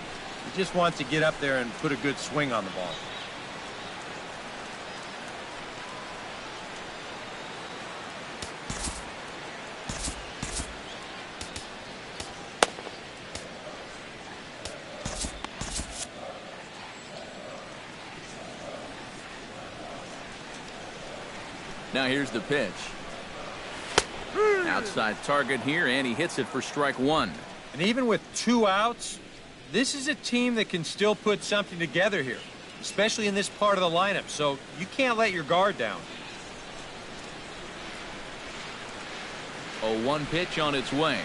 He just wants to get up there and put a good swing on the ball. Now here's the pitch. Outside target here, and he hits it for strike one. And even with 2 outs, this is a team that can still put something together here, especially in this part of the lineup, so you can't let your guard down. 0-1 pitch on its way.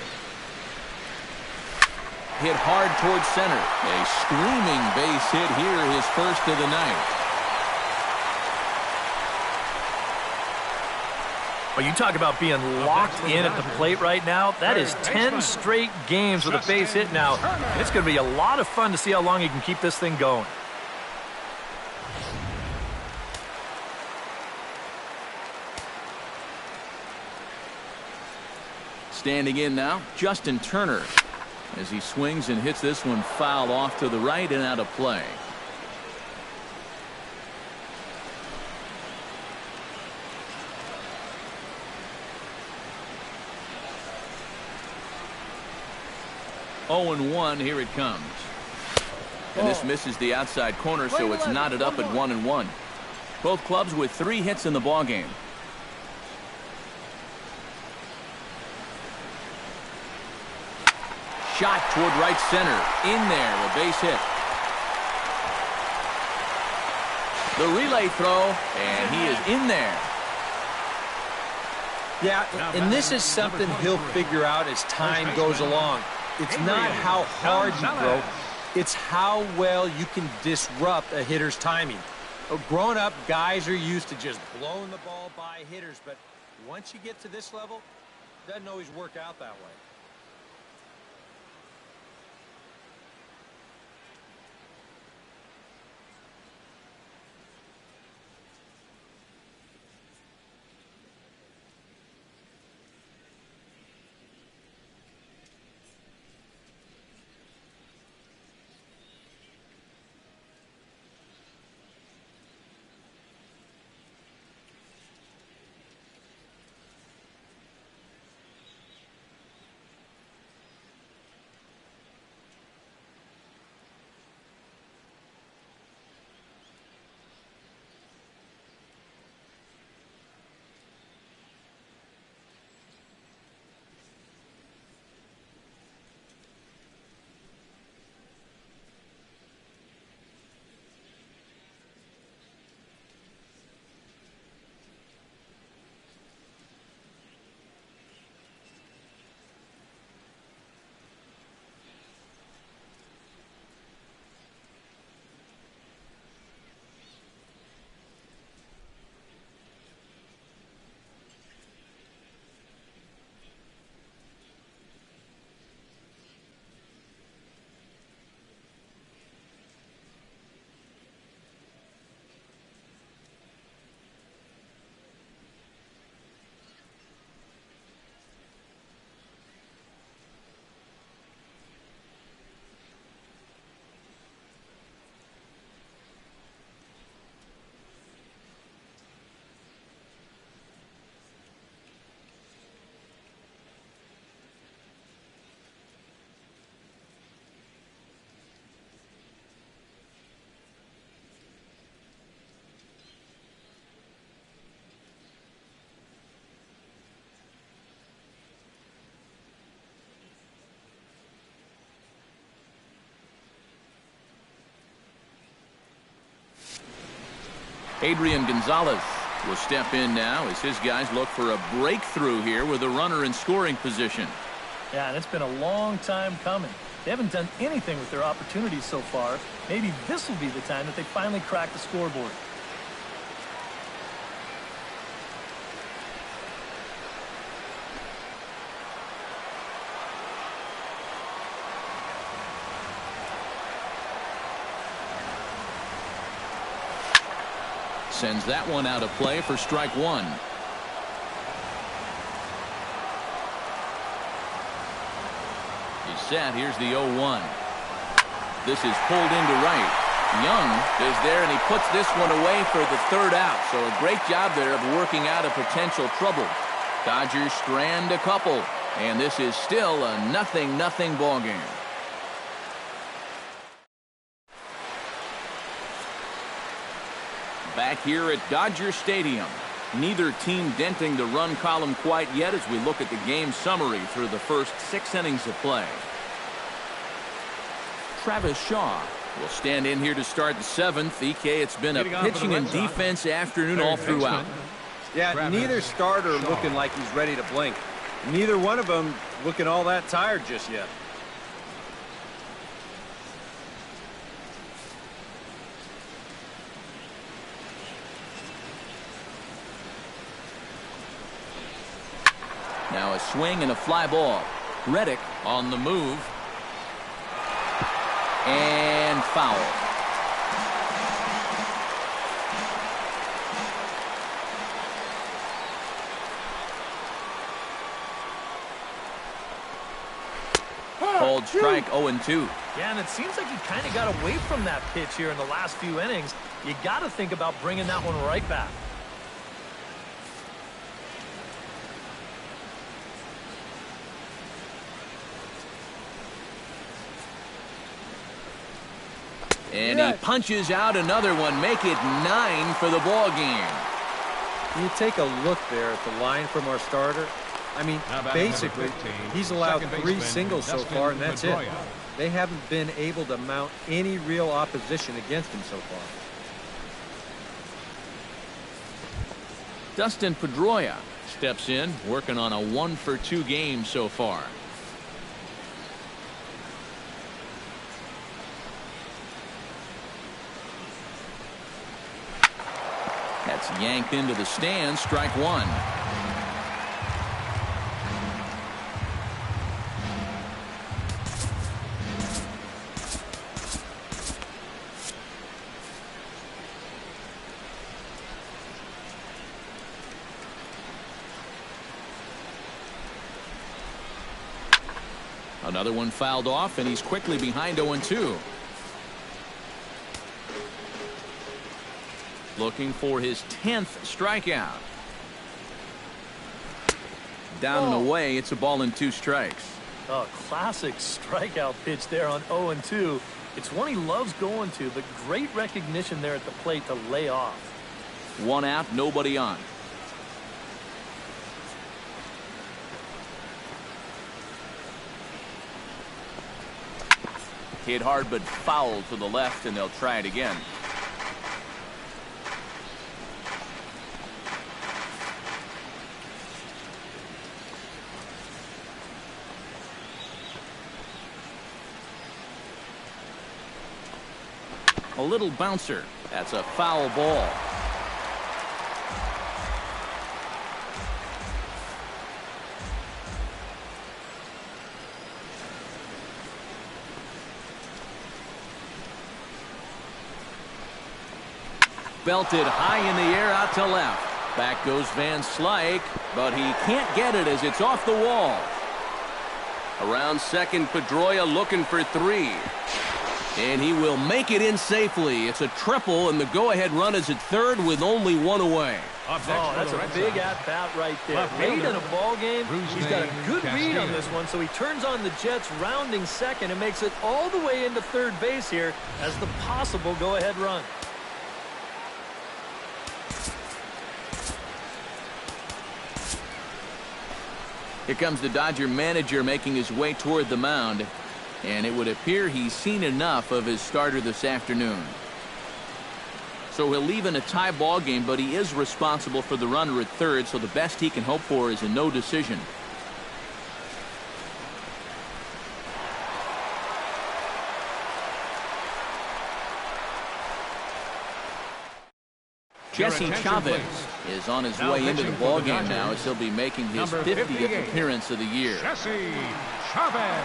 Hit hard towards center. A screaming base hit here, his first of the night. Well, you talk about being locked in at the plate right now. That is 10 straight games with a base hit now. And it's going to be a lot of fun to see how long he can keep this thing going. Standing in now, Justin Turner, as he swings and hits this one foul off to the right and out of play. Oh, and 1, here it comes. And this misses the outside corner, so it's knotted up at 1-1. Both clubs with 3 hits in the ballgame. Shot toward right center. In there, a base hit. The relay throw, and he is in there. Yeah, and this is something he'll figure out as time goes along. It's not how hard you throw, it's how well you can disrupt a hitter's timing. Growing up, guys are used to just blowing the ball by hitters, but once you get to this level, it doesn't always work out that way. Adrian Gonzalez will step in now as his guys look for a breakthrough here with a runner in scoring position. Yeah, and it's been a long time coming. They haven't done anything with their opportunities so far. Maybe this will be the time that they finally crack the scoreboard. Sends that one out of play for strike one. He's set. Here's the 0-1. This is pulled into right. Young is there, and he puts this one away for the third out. So a great job there of working out a potential trouble. Dodgers strand a couple, and this is still a 0-0 ball game. Back here at Dodger Stadium. Neither team denting the run column quite yet as we look at the game summary through the first 6 innings of play. Travis Shaw will stand in here to start the 7th. EK, it's been a pitching and defense afternoon all throughout. Yeah, neither starter looking like he's ready to blink. Neither one of them looking all that tired just yet. Now a swing and a fly ball. Reddick on the move. And foul. Called strike 0-2. Yeah, and it seems like he kind of got away from that pitch here in the last few innings. You got to think about bringing that one right back. And he punches out another one. Make it 9 for the ball game. You take a look there at the line from our starter. I mean, basically, he's allowed 3 singles so far, and that's it. They haven't been able to mount any real opposition against him so far. Dustin Pedroia steps in, working on a 1-for-2 game so far. That's yanked into the stands. Strike one. Another one fouled off, and he's quickly behind 0-2. Looking for his 10th strikeout. Down and away. It's a ball and 2 strikes. Oh, classic strikeout pitch there on 0-2. It's one he loves going to, but great recognition there at the plate to lay off. 1 out, nobody on. Hit hard but foul to the left, and they'll try it again. A little bouncer. That's a foul ball. Belted high in the air out to left. Back goes Van Slyke, but he can't get it as it's off the wall. Around second, Pedroia looking for 3. And he will make it in safely. It's a triple, and the go-ahead run is at third with only 1 away. Oh, that's a big at-bat right there. Late in a ball game, he's got a good read on this one, so he turns on the Jets rounding second and makes it all the way into third base here as the possible go-ahead run. Here comes the Dodger manager making his way toward the mound. And it would appear he's seen enough of his starter this afternoon. So he'll leave in a tie ball game, but he is responsible for the runner at third, so the best he can hope for is a no decision. Jesse Chavez is on his way into the ballgame now as he'll be making his 50th appearance of the year. Jesse Chavez.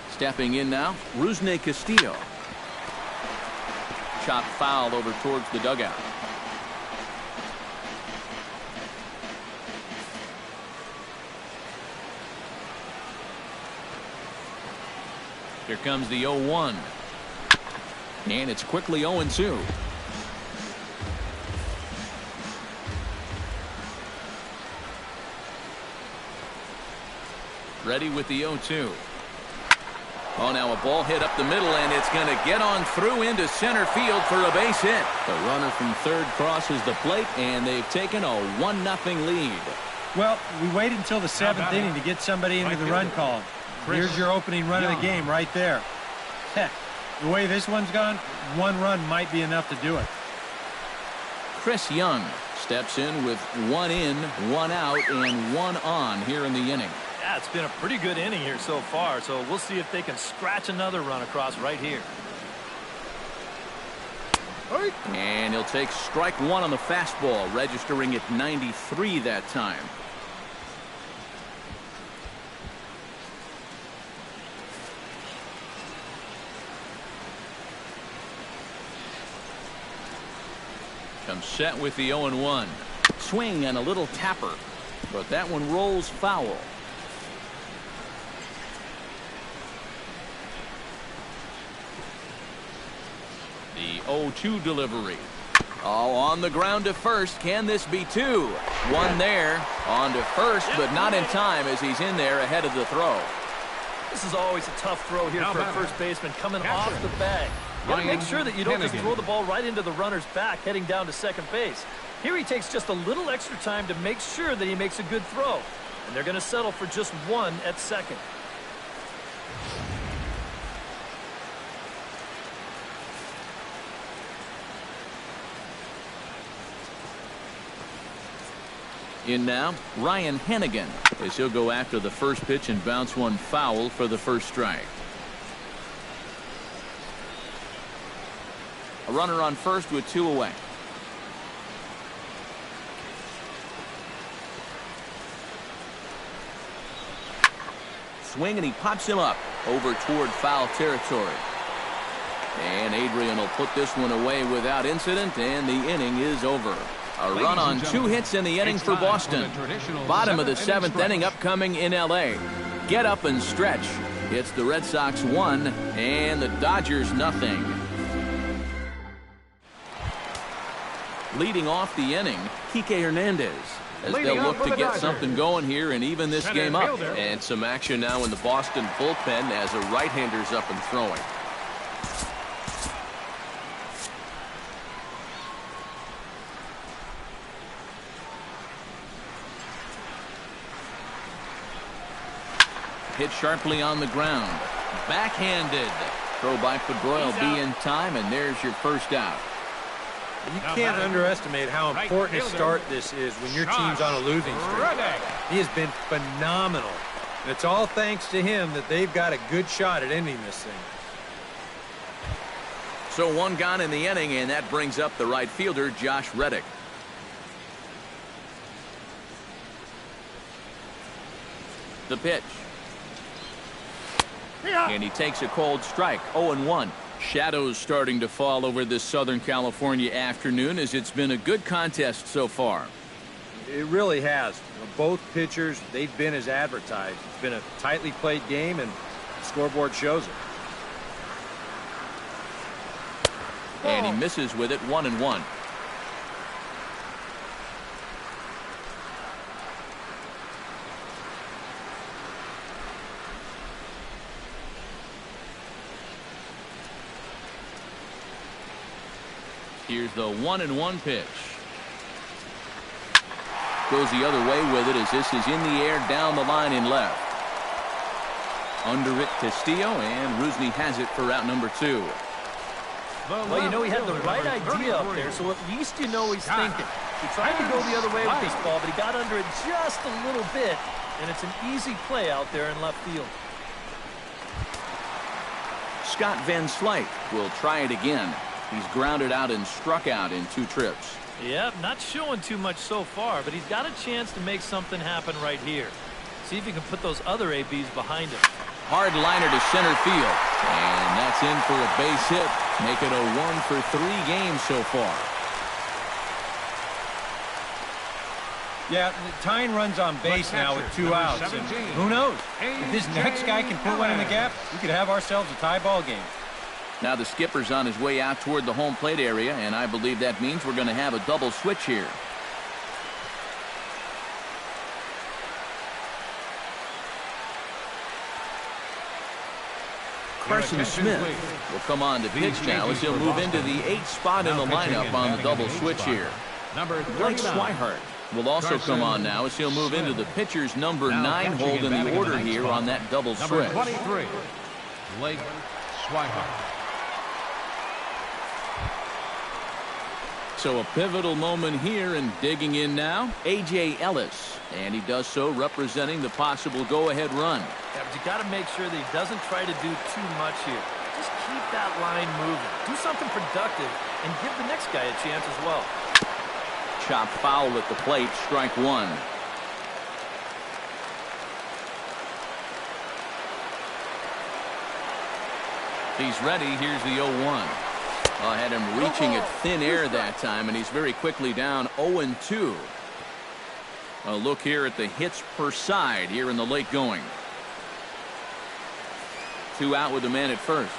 Stepping in now, Rusney Castillo. Chop foul over towards the dugout. Here comes the 0-1. And it's quickly 0-2. Ready with the 0-2. Oh, now a ball hit up the middle, and it's going to get on through into center field for a base hit. The runner from third crosses the plate, and they've taken a 1-0 lead. Well, we waited until the 7th inning to get somebody into the run column. Here's your opening run of the game right there. Heck, the way this one's gone, one run might be enough to do it. Chris Young steps in with 1 in, 1 out, and 1 on here in the inning. Yeah, it's been a pretty good inning here so far, so we'll see if they can scratch another run across right here. And he'll take strike 1 on the fastball, registering at 93 that time. Comes set with the 0-1. Swing and a little tapper, but that one rolls foul. The 0-2 delivery. Oh, on the ground to first. Can this be 2? 1 there. On to first, but not in time as he's in there ahead of the throw. This is always a tough throw here for a first baseman coming off the bag. You got to make sure that you don't just throw the ball right into the runner's back heading down to second base. Here he takes just a little extra time to make sure that he makes a good throw. And they're going to settle for just 1 at second. In now, Ryan Hennigan, as he'll go after the first pitch and bounce one foul for the first strike. A runner on first with 2 away. Swing, and he pops him up over toward foul territory. And Adrian will put this one away without incident, and the inning is over. A run on 2 hits in the inning for Boston. Bottom of the 7th inning upcoming in L.A. Get up and stretch. It's the Red Sox 1 and the Dodgers nothing. Leading off the inning, Kike Hernandez, as they'll look to get something going here and even this game up. And some action now in the Boston bullpen as a right-hander's up and throwing. Hit sharply on the ground. Backhanded. Throw by Pedroia will be in time, and there's your first out. You can't underestimate how important a start this is when your team's on a losing streak. He has been phenomenal. And it's all thanks to him that they've got a good shot at ending this thing. So 1 gone in the inning, and that brings up the right fielder, Josh Reddick. The pitch. And he takes a cold strike. 0-1. Shadows starting to fall over this Southern California afternoon as it's been a good contest so far. It really has. Both pitchers, they've been as advertised. It's been a tightly played game, and the scoreboard shows it. And he misses with it. 1-1. Here's the 1-1 pitch. Goes the other way with it as this is in the air down the line in left. Under it, Castillo, and Rusney has it for out number 2. Well, you know, he had the right idea up there, so at least you know he's thinking. He tried to go the other way with this ball, but he got under it just a little bit, and it's an easy play out there in left field. Scott Van Slyke will try it again. He's grounded out and struck out in 2 trips. Yep, not showing too much so far, but he's got a chance to make something happen right here. See if he can put those other ABs behind him. Hard liner to center field. And that's in for a base hit. Make it a 1 for 3 games so far. Yeah, tying runs on base now with 2 outs. And who knows? If this next guy can put one in the gap, we could have ourselves a tie ball game. Now the skipper's on his way out toward the home plate area, and I believe that means we're going to have a double switch here. Carson Smith will come on to pitch now as he'll move into the 8th spot in the lineup on the double switch here. Blake Swihart will also come on now as he'll move into the pitcher's number 9 hold in the order here on that double switch. Number 23, Blake Swihart. So a pivotal moment here, and digging in now, A.J. Ellis. And he does so representing the possible go-ahead run. Yeah, but you got to make sure that he doesn't try to do too much here. Just keep that line moving. Do something productive and give the next guy a chance as well. Chop foul at the plate, strike 1. He's ready. Here's the 0-1. I had him reaching at thin air that time, and he's very quickly down 0-2. A look here at the hits per side here in the late going. 2 out with the man at first.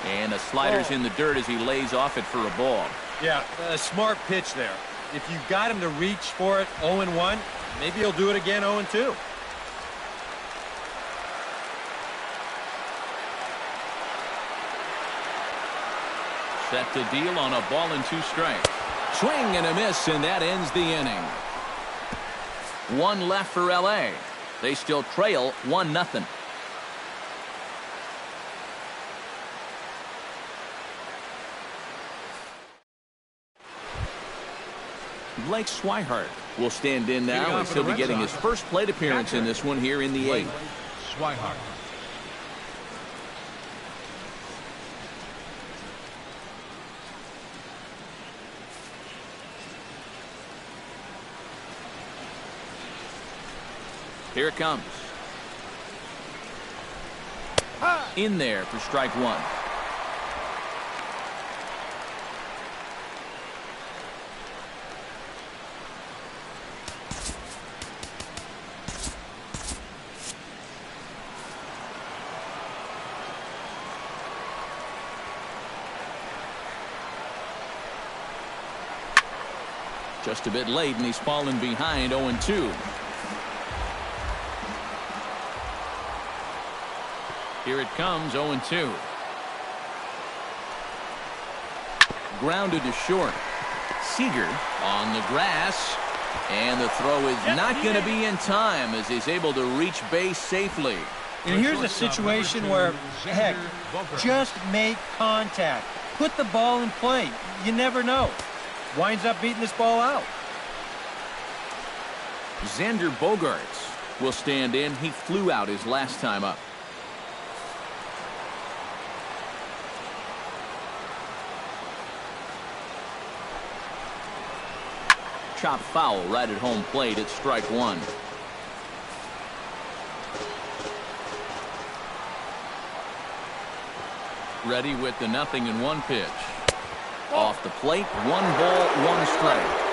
And a slider's in the dirt as he lays off it for a ball. Yeah, a smart pitch there. If you got him to reach for it 0-1, maybe he'll do it again 0-2. Set to deal on a ball and 2 strikes. Swing and a miss, and that ends the inning. 1 left for L.A. They still trail 1-0. Blake Swihart will stand in now as he'll be getting his first plate appearance in this one here in the 8th. Swihart. Here it comes. In there for strike 1. Just a bit late, and he's fallen behind 0-2. Here it comes, 0-2. Grounded to short. Seager on the grass. And the throw is not going to be in time as he's able to reach base safely. And here's a situation where, heck, just make contact. Put the ball in play. You never know. Winds up beating this ball out. Xander Bogaerts will stand in. He flew out his last time up. Chop foul right at home plate at strike 1. Ready with the 0-1 pitch. Off the plate, 1 ball, 1 strike.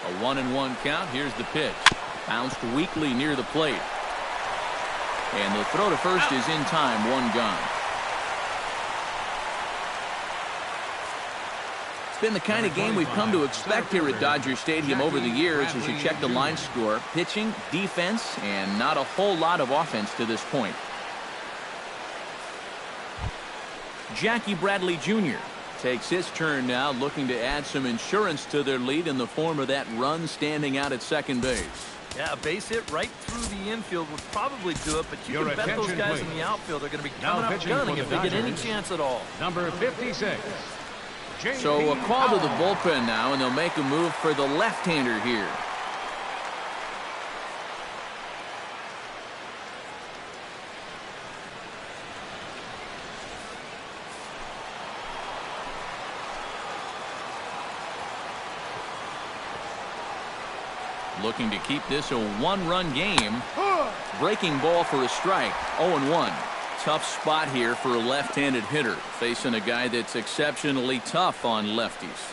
A 1-1 count. Here's the pitch. Bounced weakly near the plate. And the throw to first is in time. 1 gone. It's been the kind of game we've come to expect here at Dodger Stadium over the years as you check the line score. Pitching, defense, and not a whole lot of offense to this point. Jackie Bradley Jr. takes his turn now, looking to add some insurance to their lead in the form of that run standing out at second base. Yeah, a base hit right through the infield would probably do it, but you can bet those guys in the outfield are going to be coming up gunning if they get any chance at all. Number 56. So a call to the bullpen now, and they'll make a move for the left-hander here. Looking to keep this a one-run game. Breaking ball for a strike. 0-1. Tough spot here for a left-handed hitter, facing a guy that's exceptionally tough on lefties.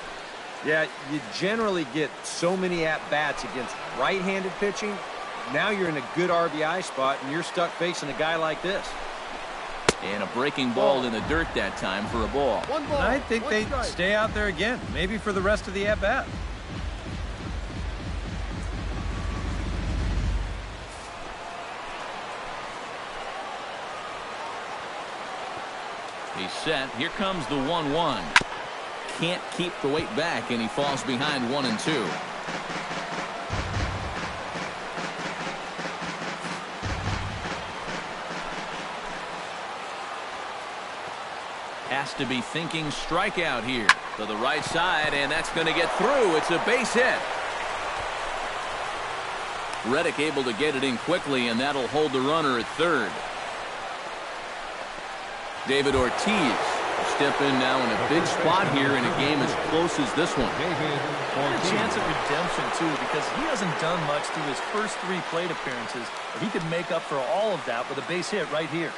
Yeah, you generally get so many at-bats against right-handed pitching. Now you're in a good RBI spot, and you're stuck facing a guy like this. And a breaking ball in the dirt that time for a ball. One ball. I think they stay out there again, maybe for the rest of the at-bat. He's set. Here comes the 1-1. Can't keep the weight back, and he falls behind 1-2. Has to be thinking strikeout here to the right side, and that's going to get through. It's a base hit. Reddick able to get it in quickly, and that'll hold the runner at third. David Ortiz step in now in a big spot here in a game as close as this one. And a chance at redemption, too, because he hasn't done much through his first 3 plate appearances, but he could make up for all of that with a base hit right here.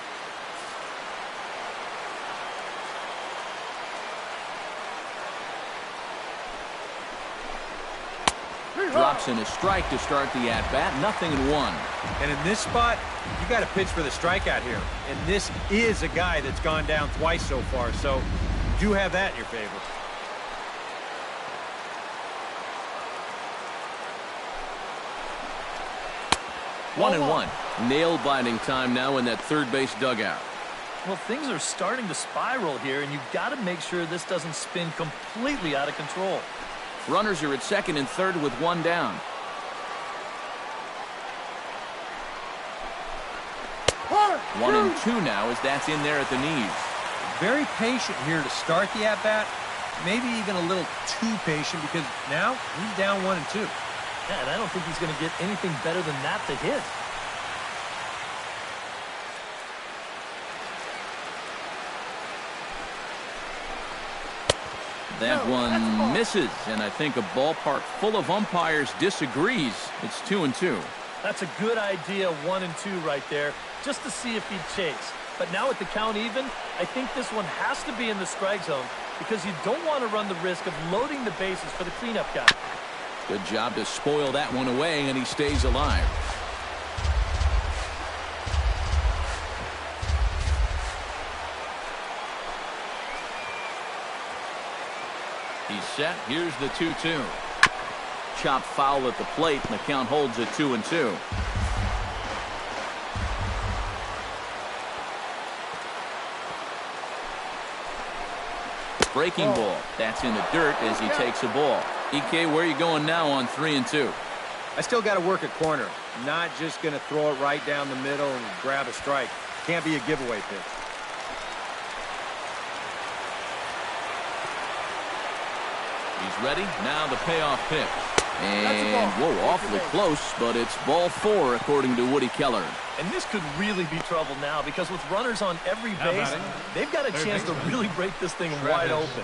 Drops in a strike to start the at-bat. 0-1. And in this spot, you got to pitch for the strikeout here. And this is a guy that's gone down twice so far, so you do have that in your favor. One and one. Nail-biting time now in that third base dugout. Well, things are starting to spiral here, and you've got to make sure this doesn't spin completely out of control. Runners are at second and third with one down. One and two now as that's in there at the knees. Very patient here to start the at-bat. Maybe even a little too patient because now he's down 1-2. Yeah, and I don't think he's going to get anything better than that to hit. That one misses, and I think a ballpark full of umpires disagrees. It's 2-2. That's a good idea, 1-2 right there, just to see if he'd chase. But now with the count even, I think this one has to be in the strike zone because you don't want to run the risk of loading the bases for the cleanup guy. Good job to spoil that one away, and he stays alive. He's set. Here's the 2-2. Chop foul at the plate, and the count holds at 2-2. Breaking ball. That's in the dirt as he takes a ball. EK, where are you going now on 3-2? I still got to work a corner. Not just going to throw it right down the middle and grab a strike. Can't be a giveaway pitch. He's ready. Now the payoff pitch. And, whoa, awfully close, but it's ball 4 according to Woody Keller. And this could really be trouble now because with runners on every base, they've got a chance to really break this thing wide open.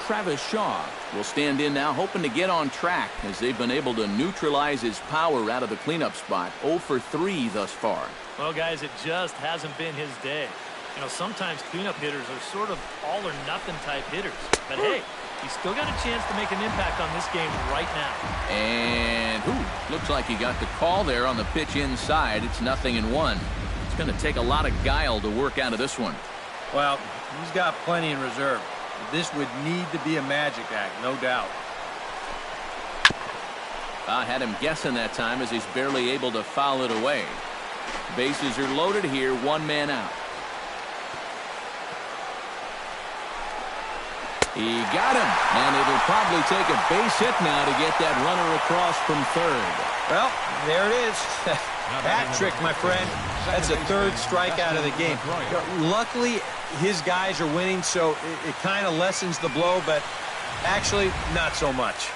Travis Shaw will stand in now, hoping to get on track as they've been able to neutralize his power out of the cleanup spot. 0 for 3 thus far. Well, guys, it just hasn't been his day. You know, sometimes cleanup hitters are sort of all-or-nothing type hitters. But, hey, he's still got a chance to make an impact on this game right now. And, looks like he got the call there on the pitch inside. It's 0-1. going to take a lot of guile to work out of this one. Well, he's got plenty in reserve. This would need to be a magic act, no doubt. I had him guessing that time as he's barely able to foul it away. Bases are loaded here, one man out. He got him, and it'll probably take a base hit now to get that runner across from third. Well, there it is. Hat trick, my friend. That's a third strikeout of the game. Luckily, his guys are winning, so it kind of lessens the blow, but actually, not so much.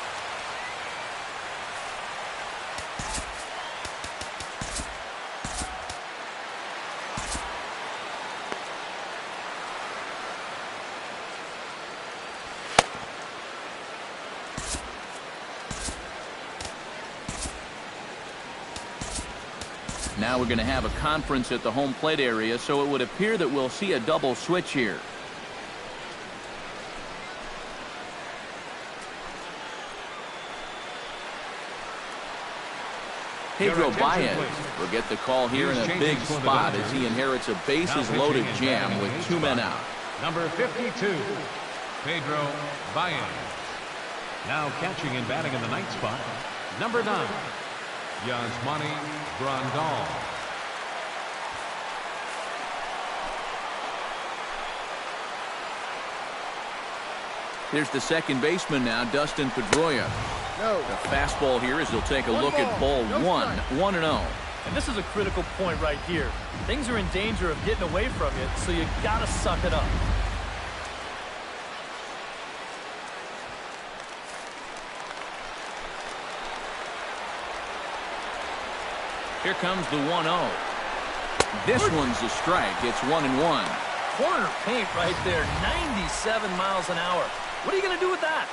Now we're going to have a conference at the home plate area, so it would appear that we'll see a double switch here. Pedro Baez will get the call here in a big spot as he inherits a bases-loaded jam with two men out. Number 52, Pedro Baez. Now catching and batting in the ninth spot, number 9, Yasmani Grandal. Here's the second baseman now, Dustin Pedroia. No. The fastball here as he'll take a look at ball one, 1-0. And this is a critical point right here. Things are in danger of getting away from you, so you gotta suck it up. Here comes the 1-0. This one's a strike. It's 1-1. Corner paint right there, 97 miles an hour. What are you going to do with that?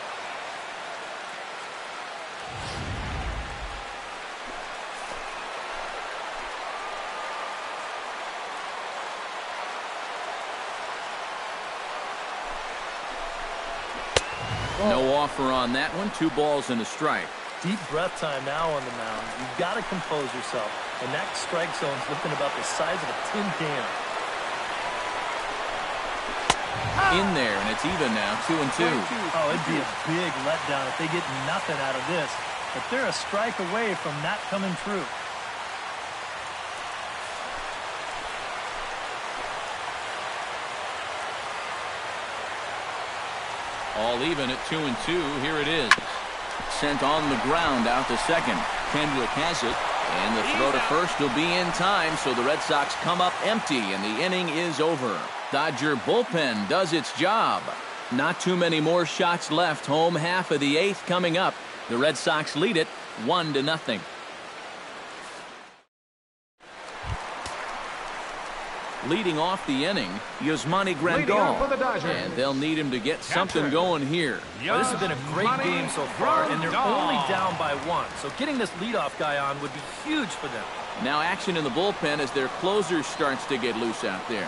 No offer on that one. 2 balls and a strike. Deep breath time now on the mound. You've got to compose yourself. And that strike zone's looking about the size of a tin can. In there, and it's even now, 2-2. Oh, it'd be a big letdown if they get nothing out of this. But they're a strike away from that coming true. All even at 2-2. Here it is. Sent on the ground out to second. Kendrick has it. And the throw to first will be in time, so the Red Sox come up empty, and the inning is over. Dodger bullpen does its job. Not too many more shots left. Home half of the 8th coming up. The Red Sox lead it 1-0. Leading off the inning, Yasmani Grandal. And they'll need him to get something going here. Well, this has been a great game so far, and they're only down by 1. So getting this leadoff guy on would be huge for them. Now action in the bullpen as their closer starts to get loose out there.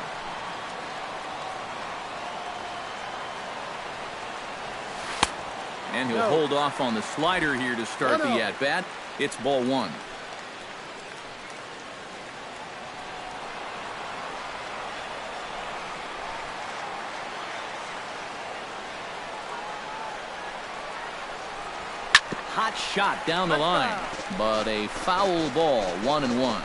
And he'll hold off on the slider here to start the at-bat. It's ball 1. Hot shot down the line, but a foul ball, 1-1.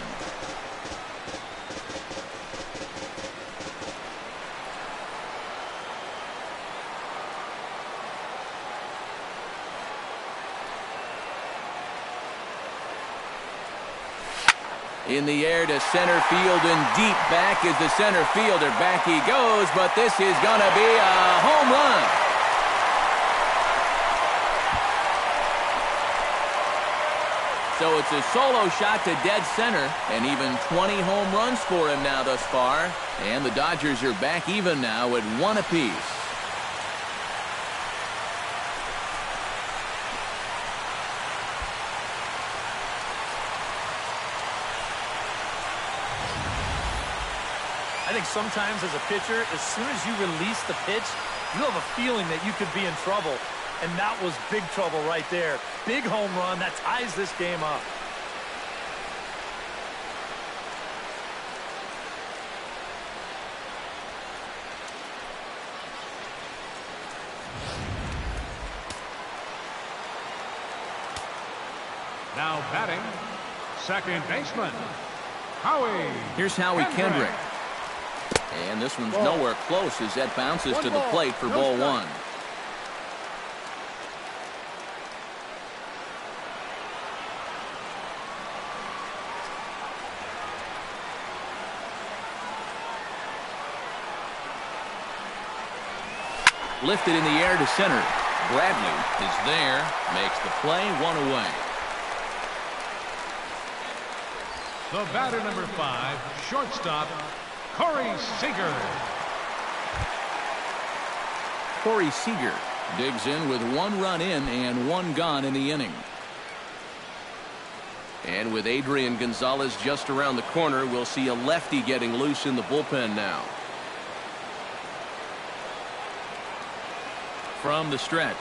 In the air to center field and deep back is the center fielder. Back he goes, but this is going to be a home run. So it's a solo shot to dead center, and even 20 home runs for him now thus far. And the Dodgers are back even now at 1 apiece. I think sometimes as a pitcher, as soon as you release the pitch, you have a feeling that you could be in trouble. And that was big trouble right there. Big home run that ties this game up. Now batting, second baseman, Howie. Here's Howie Kendrick. And this one's nowhere close as that bounces to the plate for ball one. Lifted in the air to center. Bradley is there, makes the play, one away. The batter, number 5, shortstop, Corey Seager. Corey Seager digs in with 1 run in and 1 gone in the inning. And with Adrian Gonzalez just around the corner, we'll see a lefty getting loose in the bullpen now. From the stretch.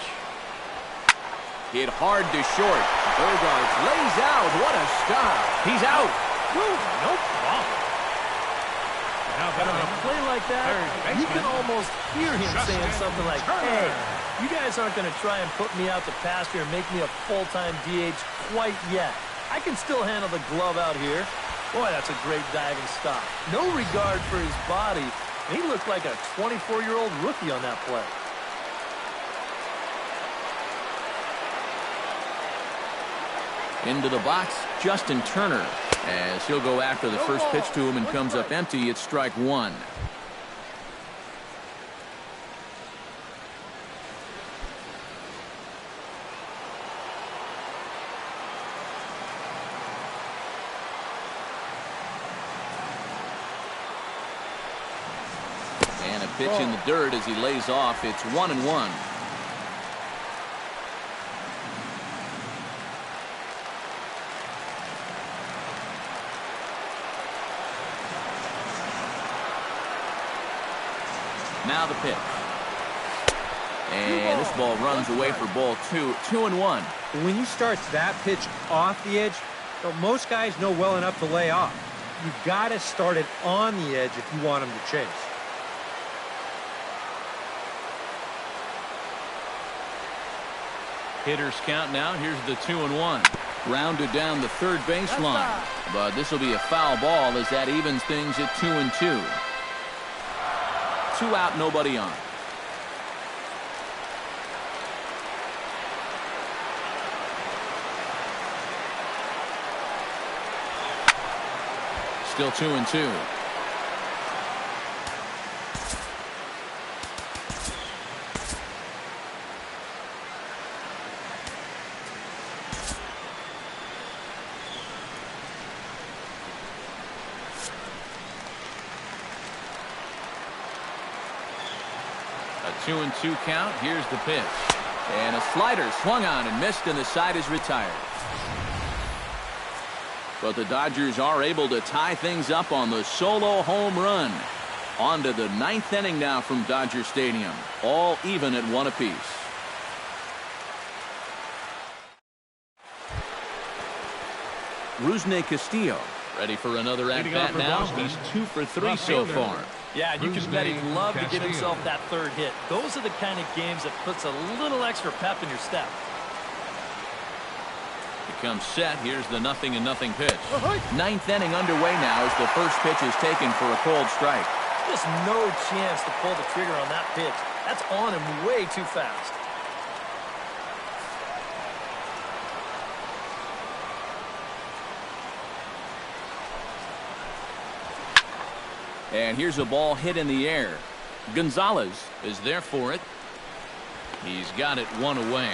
Hit hard to short. Bogarts lays out. What a stop. He's out. No problem. Now On a play like that, you can almost hear him saying something like, hey, you guys aren't going to try and put me out to pasture and make me a full-time DH quite yet. I can still handle the glove out here. Boy, that's a great diving stop. No regard for his body. He looked like a 24-year-old rookie on that play. Into the box, Justin Turner, as he'll go after the first pitch to him and comes up empty. It's strike 1. And a pitch in the dirt as he lays off. It's 1-1. Now the pitch. And this ball runs away for ball 2. 2-1. When you start that pitch off the edge, most guys know well enough to lay off. You've got to start it on the edge if you want him to chase. Hitters count now. Here's the 2-1. Rounded down the third baseline. But this will be a foul ball as that evens things at 2-2. 2 out, nobody on. Still 2-2. A 2-2 count. Here's the pitch. And a slider swung on and missed, and the side is retired. But the Dodgers are able to tie things up on the solo home run. On to the 9th inning now from Dodger Stadium. All even at 1 apiece. Rusney Castillo ready for another at-bat now. He's 2 for 3 so far. Yeah, and you can bet he'd love to give himself that third hit. Those are the kind of games that puts a little extra pep in your step. Becomes set. Here's the 0-0 pitch. 9th inning underway now as the first pitch is taken for a cold strike. Just no chance to pull the trigger on that pitch. That's on him way too fast. And here's a ball hit in the air. Gonzalez is there for it. He's got it 1 away.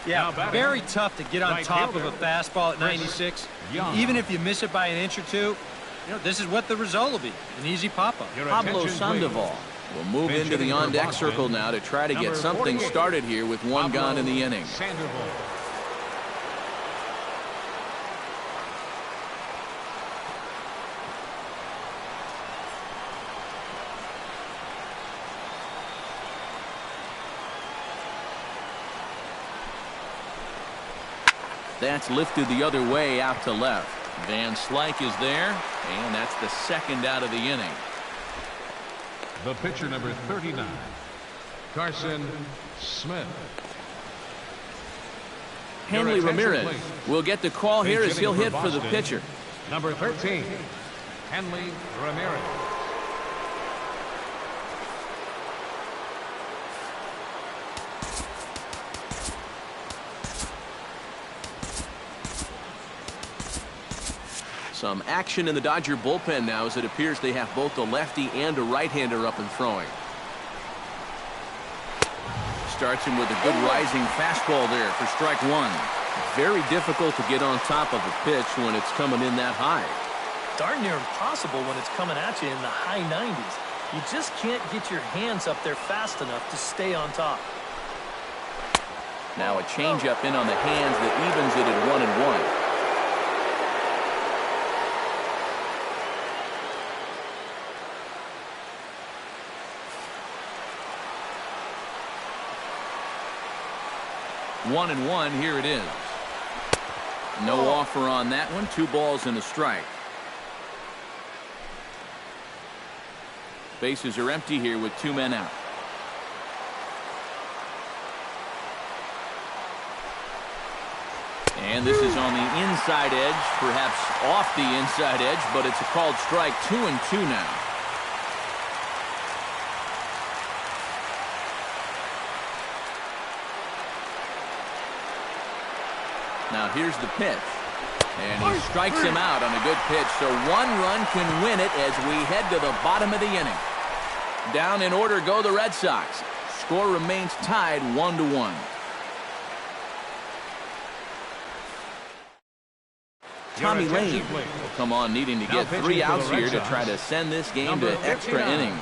Yeah, very tough to get on top of a fastball at 96. Even if you miss it by an inch or two, this is what the result will be. An easy pop-up. Pablo Sandoval will move into the on-deck circle now to try to get something started here with 1 gone in the inning. That's lifted the other way out to left. Van Slyke is there, and that's the 2nd out of the inning. The pitcher, number 39, Carson Smith. Hanley Ramirez will get the call here as he'll hit for the pitcher. Number 13, Hanley Ramirez. Some action in the Dodger bullpen now as it appears they have both a lefty and a right-hander up and throwing. Starts him with a good rising fastball there for strike one. Very difficult to get on top of a pitch when it's coming in that high. Darn near impossible when it's coming at you in the high 90s. You just can't get your hands up there fast enough to stay on top. Now a changeup in on the hands that evens it at 1-1. One and one, here it is. No offer on that one. 2 balls and a strike. Bases are empty here with 2 men out. And this is on the inside edge, perhaps off the inside edge, but it's a called strike. 2-2 now. Now here's the pitch. And he strikes him out on a good pitch. So 1 run can win it as we head to the bottom of the inning. Down in order go the Red Sox. Score remains tied 1-1. Tommy Lane will come on needing to get 3 outs here to try to send this game to extra innings.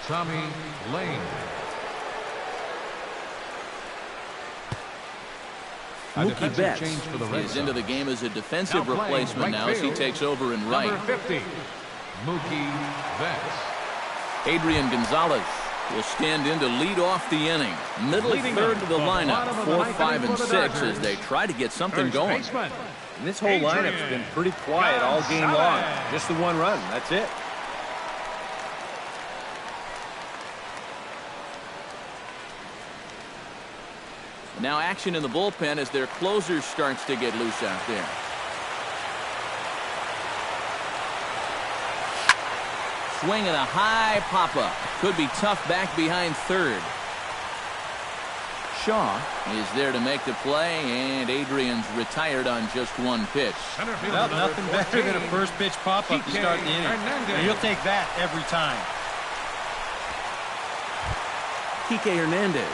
Tommy Lane. Mookie Betts is into the game as a defensive replacement now as he takes over in right. Number 50, Mookie Betts. Adrian Gonzalez will stand in to lead off the inning. Middle third of the lineup, 4, 5, and 6 as they try to get something going. And this whole lineup's been pretty quiet all game long. Just the 1 run. That's it. Now action in the bullpen as their closer starts to get loose out there. Swing and a high pop-up. Could be tough back behind third. Shaw is there to make the play, and Adrian's retired on just 1 pitch. Well, nothing better than a first pitch pop-up to start the inning. And you'll take that every time. Kike Hernandez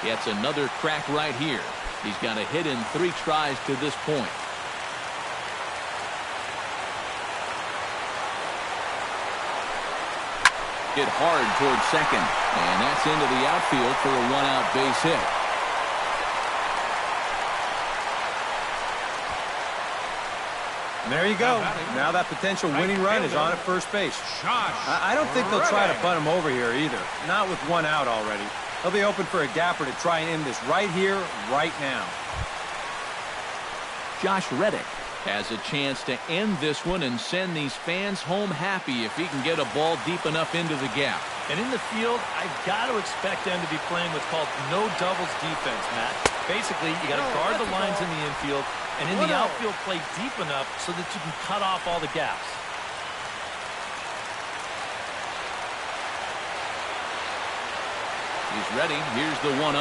gets another crack right here. He's got a hit in 3 tries to this point. Hit hard towards second, and that's into the outfield for a 1-out base hit. And there you go. Now that potential winning run is on at first base. I don't think they'll try to bunt him over here either. Not with 1 out already. They'll be open for a gapper to try and end this right here, right now. Josh Reddick has a chance to end this one and send these fans home happy if he can get a ball deep enough into the gap. And in the field, I've got to expect them to be playing what's called no doubles defense, Matt. Basically, you got to guard the lines in the infield and in the outfield play deep enough so that you can cut off all the gaps. He's ready. Here's the 1-0.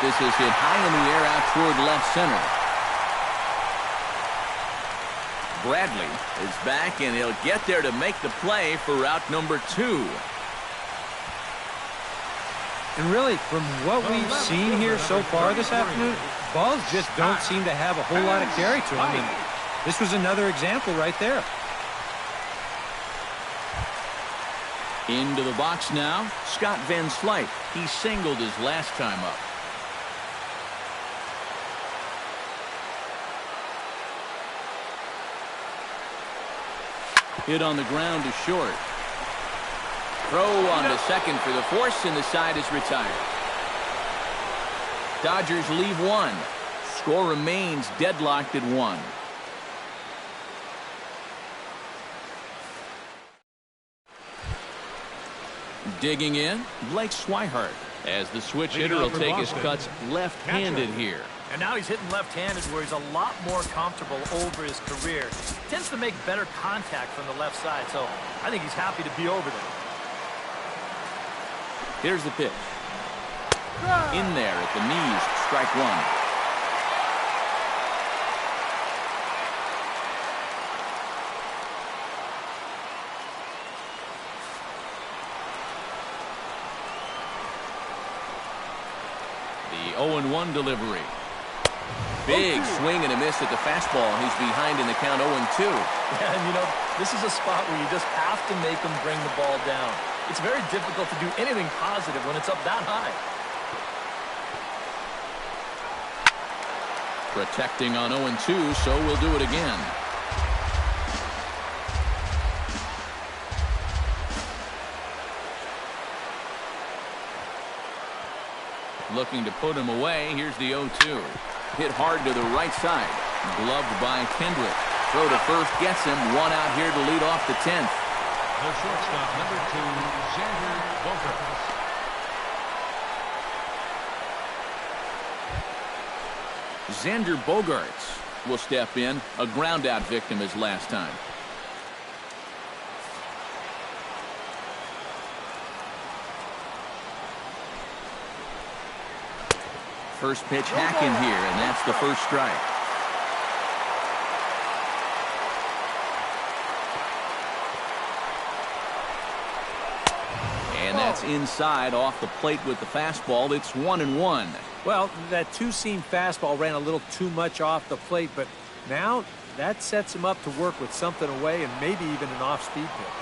This is hit high in the air out toward left center. Bradley is back, and he'll get there to make the play for route number 2. And really, from what we've seen here so far this afternoon, balls just don't seem to have a whole lot of carry to them. And this was another example right there. Into the box now, Scott Van Slyke. He singled his last time up. Hit on the ground to short. Throw on to second for the force, and the side is retired. Dodgers leave 1. Score remains deadlocked at 1. Digging in, Blake Swihart, as the switch hitter will take his cuts left-handed here. And now he's hitting left-handed where he's a lot more comfortable over his career. Tends to make better contact from the left side, so I think he's happy to be over there. Here's the pitch. In there at the knees, strike one. The 0-1 delivery. Big swing and a miss at the fastball. He's behind in the count 0-2. Yeah, and you know, this is a spot where you just have to make him bring the ball down. It's very difficult to do anything positive when it's up that high. Protecting on 0-2, so we'll do it again. Looking to put him away. Here's the 0-2. Hit hard to the right side. Gloved by Kendrick. Throw to first gets him. One out here to lead off the 10th. The shortstop, number 2, Xander Bogaerts. Xander Bogaerts will step in. A ground out victim his last time. First pitch hacking here, and that's the first strike. And that's inside off the plate with the fastball. It's 1-1. Well, that two-seam fastball ran a little too much off the plate, but now that sets him up to work with something away and maybe even an off-speed pitch.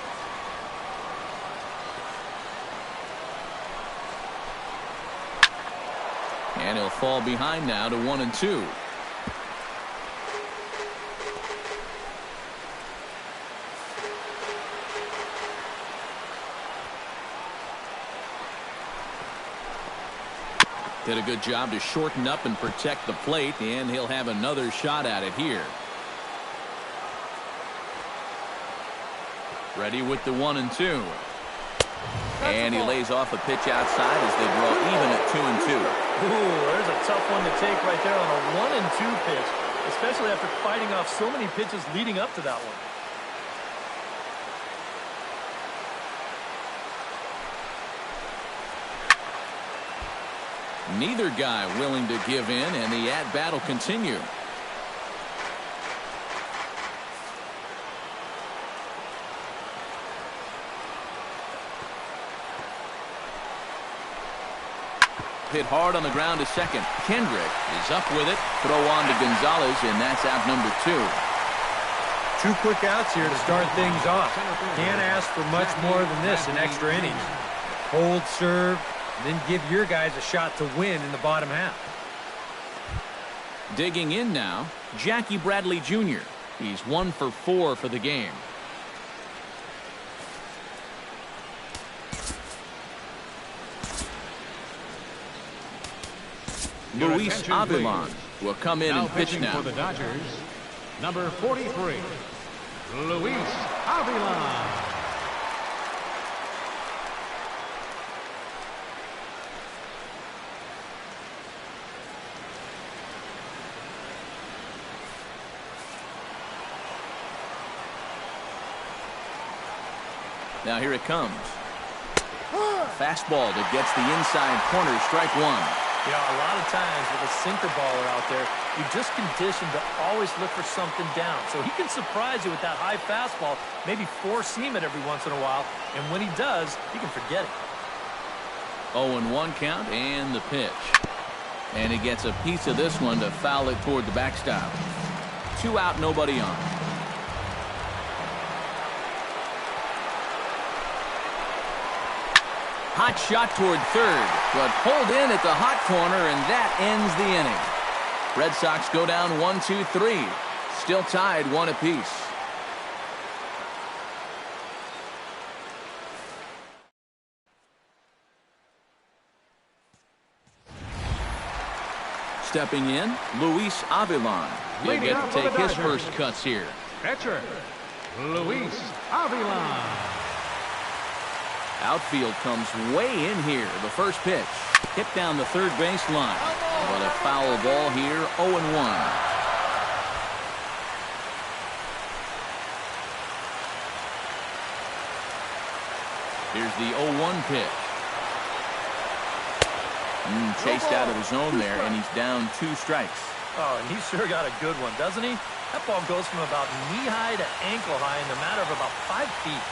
And he'll fall behind now to 1-2. Did a good job to shorten up and protect the plate, and he'll have another shot at it here. Ready with the 1-2. And he lays off a pitch outside as they draw even at 2-2. Ooh, there's a tough one to take right there on a 1-2 pitch, especially after fighting off so many pitches leading up to that one. Neither guy willing to give in, and the at-bat will continue. Hit hard on the ground to second. Kendrick is up with it. Throw on to Gonzalez, and that's out number 2. 2 quick outs here to start things off. Can't ask for much more than this in extra innings. Hold serve, then give your guys a shot to win in the bottom half. Digging in now, Jackie Bradley Jr. He's 1 for 4 for the game. Luis Avilan will come in and pitch now. For the Dodgers, number 43, Luis Avilan. Now here it comes. Fastball that gets the inside corner, strike one. Yeah, a lot of times with a sinker baller out there, you're just conditioned to always look for something down. So he can surprise you with that high fastball, maybe four-seam it every once in a while, and when he does, you can forget it. 0-1 count and the pitch. And he gets a piece of this one to foul it toward the backstop. 2 out, nobody on. Hot shot toward third, but pulled in at the hot corner, and that ends the inning. Red Sox go down 1-2-3. Still tied 1 apiece. Stepping in, Luis Avilan. He'll get to take his first cuts here. Pitcher, Luis Avilan. Outfield comes way in here. The first pitch hit down the third base line. But a foul ball here, 0-1. Here's the 0-1 pitch. Chased out of the zone there, and he's down 2 strikes. Oh, and he's sure got a good one, doesn't he? That ball goes from about knee-high to ankle-high in the matter of about 5 feet.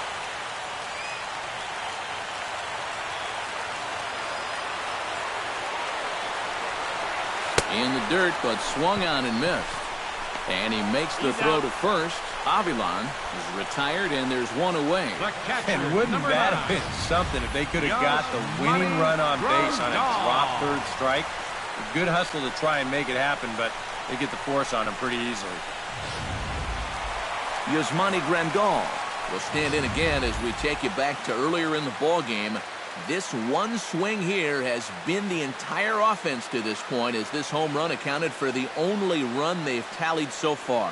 In the dirt, but swung on and missed. And he makes the throw to first. Avilan is retired, and there's 1 away. And wouldn't that have been something if they could have got the winning run on base on a drop third strike? A good hustle to try and make it happen, but they get the force on him pretty easily. Yasmani Grandal will stand in again as we take you back to earlier in the ball game. This one swing here has been the entire offense to this point, as this home run accounted for the only run they've tallied so far.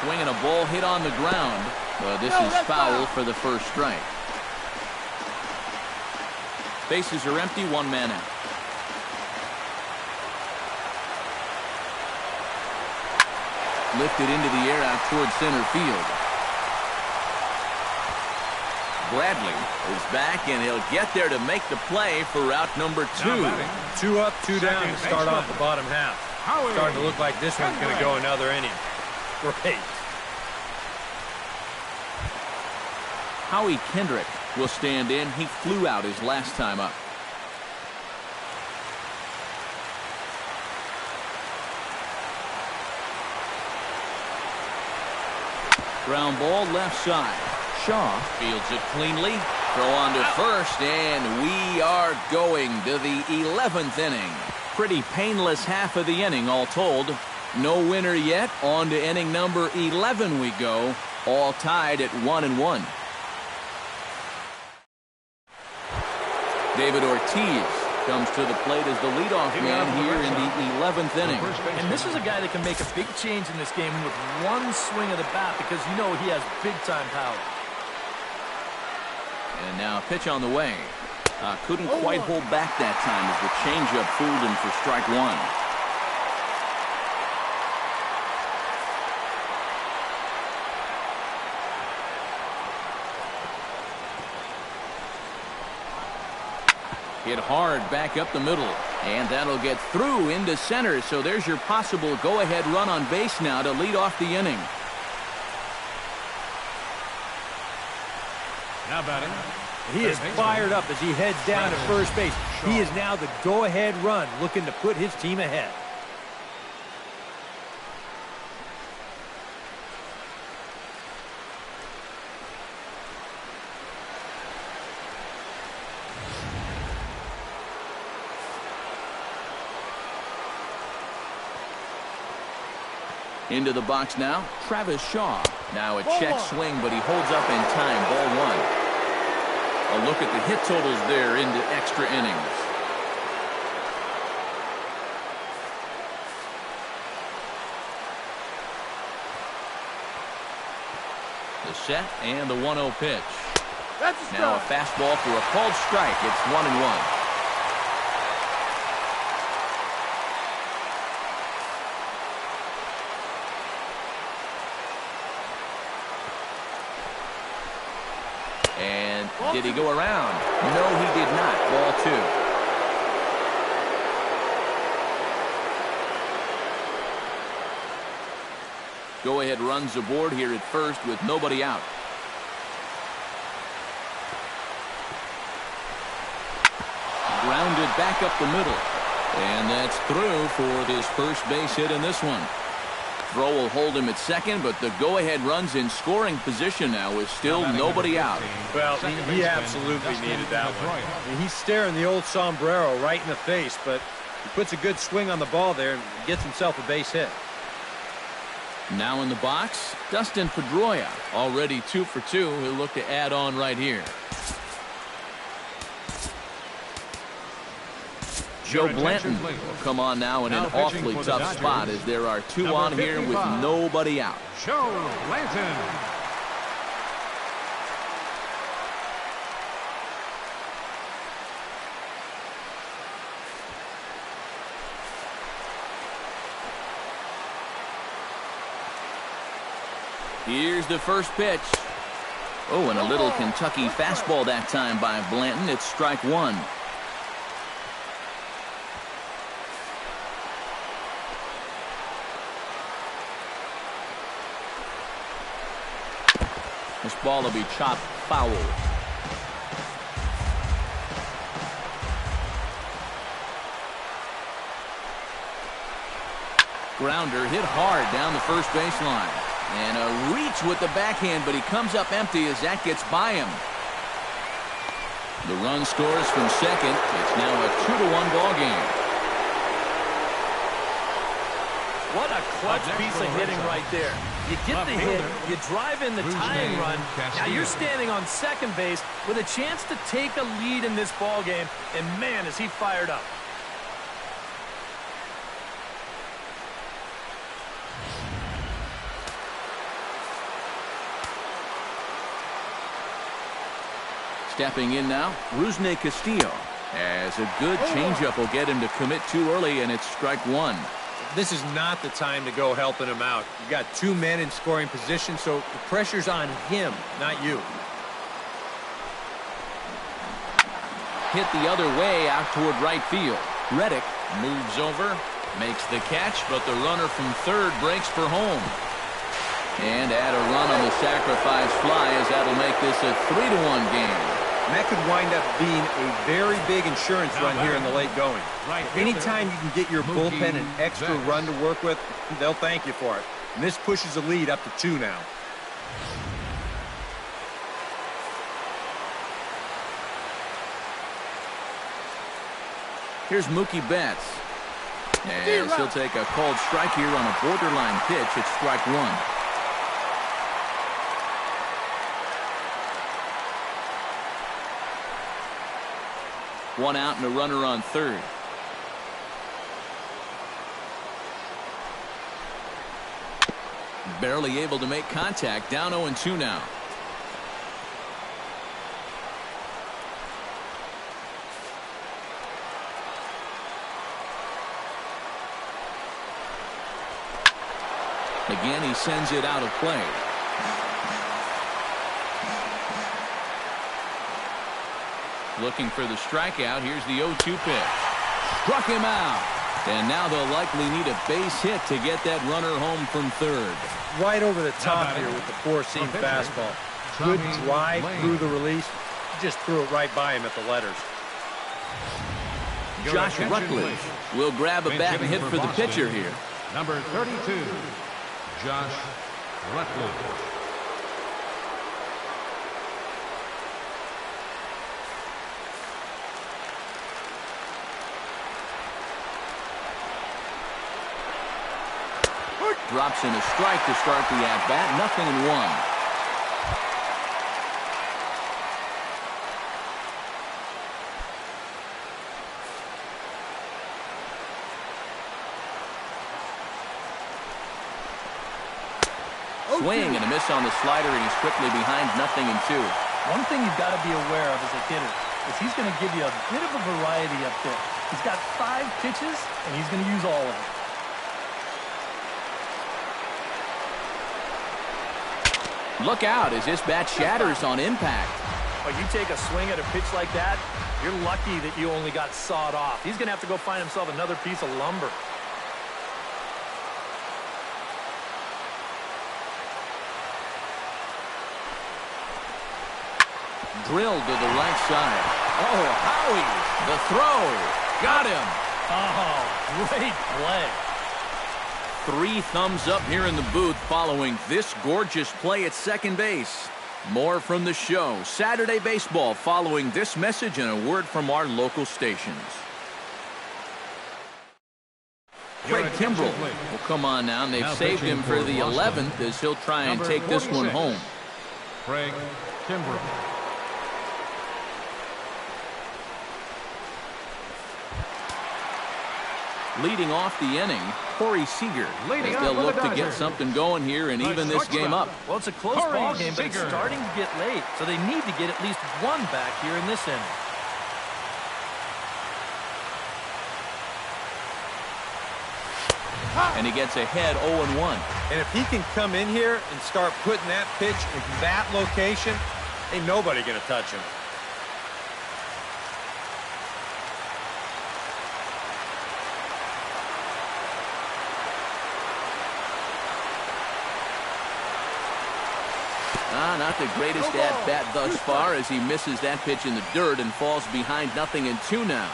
Swinging a ball hit on the ground, but this is foul for the first strike. Bases are empty, 1 man out. Lifted into the air out towards center field. Bradley is back, and he'll get there to make the play for route number 2. 2 up, 2 down to start off the bottom half. Starting to look like this one's going to go another inning. Great. Howie Kendrick will stand in. He flew out his last time up. Ground ball left side. Shaw fields it cleanly. Throw on to first, and we are going to the 11th inning. Pretty painless half of the inning, all told. No winner yet. On to inning number 11 we go. All tied at 1-1. David Ortiz comes to the plate as the leadoff man here in the 11th inning. And this is a guy that can make a big change in this game with one swing of the bat, because you know he has big-time power. And now a pitch on the way. Couldn't quite hold back that time as the changeup fooled him for strike 1. Hit hard back up the middle, and that'll get through into center. So there's your possible go-ahead run on base now to lead off the inning. Now batting. He is fired up as he heads down to first base. He is now the go-ahead run, looking to put his team ahead. Into the box now, Travis Shaw. Now a check swing, but he holds up in time. Ball 1. A look at the hit totals there into extra innings. The set and the 1-0 pitch. Now a fastball for a called strike. It's 1-1. And did he go around? No, he did not. Ball 2. Go-ahead runs aboard here at first with nobody out. Grounded back up the middle. And that's through for this first base hit in this one. Throw will hold him at second, but the go-ahead runs in scoring position now with still nobody out. Well, he absolutely needed that one. I mean, he's staring the old sombrero right in the face, but he puts a good swing on the ball there and gets himself a base hit. Now in the box, Dustin Pedroia, already 2 for 2. He'll look to add on right here. Joe Your attention, Blanton please. will come on now in Now an pitching awfully for the tough Dodgers, spot as there are two number on here with 55. nobody out. Joe Blanton. Here's the first pitch. Oh, and a little Kentucky fastball that time by Blanton. It's strike one. This ball will be chopped foul. Grounder hit hard down the first baseline. And a reach with the backhand, but he comes up empty as that gets by him. The run scores from second. It's now a 2-1 ball game. What a clutch piece of hitting right there. You get the hit, you drive in the tying run. Now you're standing on second base with a chance to take a lead in this ball game, and man, is he fired up. Stepping in now, Rusney Castillo. As a good changeup will get him to commit too early, and it's strike one. This is not the time to go helping him out. You got two men in scoring position, so the pressure's on him, not you. Hit the other way out toward right field. Reddick moves over, makes the catch, but the runner from third breaks for home. And add a run on the sacrifice fly, as that'll make this a 3-1 game. And that could wind up being a very big insurance run here in the late going. Anytime you can get your bullpen an extra run to work with, they'll thank you for it. And this pushes the lead up to 2 now. Here's Mookie Betts. As he'll take a called strike here on a borderline pitch. It's strike one. One out and a runner on third. Barely able to make contact. Down 0-2 now. Again, he sends it out of play. Looking for the strikeout. Here's the 0-2 pitch. Struck him out. And now they'll likely need a base hit to get that runner home from third. Right over the top here with the four-seam fastball. Good drive through the release. Just threw it right by him at the letters. Josh Rutledge will grab a bat and hit for the pitcher here. Number 32, Josh Rutledge. Drops in a strike to start the at-bat. 0-1. Swing and a miss on the slider, and he's quickly behind 0-2. One thing you've got to be aware of as a hitter is he's going to give you a bit of a variety up there. He's got 5 pitches, and he's going to use all of them. Look out as this bat shatters on impact. But you take a swing at a pitch like that, you're lucky that you only got sawed off. He's going to have to go find himself another piece of lumber. Drilled to the right side. Oh, Howie, the throw. Got him. Oh, great play. 3 thumbs up here in the booth following this gorgeous play at second base. More from the show. Saturday Baseball following this message and a word from our local stations. Craig Kimbrell will come on now, and they've saved him for the 11th as he'll try and take this one home. Craig Kimbrell. Leading off the inning, Corey Seager. Leading As they'll off for the look to get Dodgers. something going here and even this game up. Well, it's a close Corey ball game, but it's Seager. starting to get late, so they need to get at least one back here in this inning. And he gets ahead 0-1. And if he can come in here and start putting that pitch in that location, ain't nobody going to touch him. Not the greatest at-bat thus far as he misses that pitch in the dirt and falls behind 0-2 now.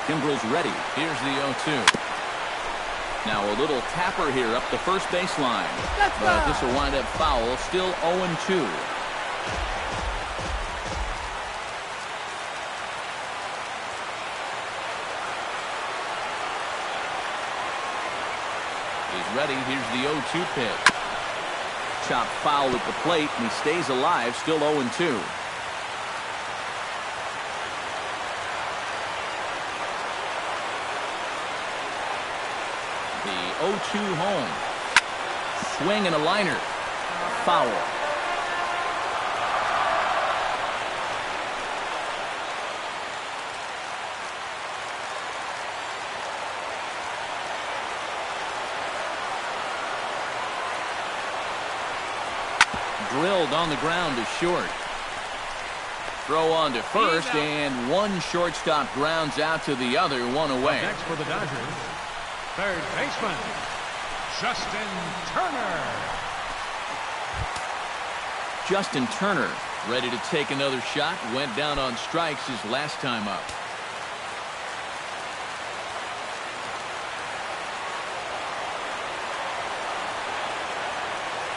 Kimbrel's ready. Here's the 0-2. Now a little tapper here up the first baseline. But this will wind up foul. Still 0-2. He's ready. Here's the 0-2 pitch. Chopped foul at the plate, and he stays alive. Still 0-2. The 0-2 home. Swing and a liner. Foul. Drilled on the ground to short. Throw on to first, and one shortstop grounds out to the other, one away. Next for the Dodgers, third baseman, Justin Turner. Justin Turner ready to take another shot. Went down on strikes his last time up.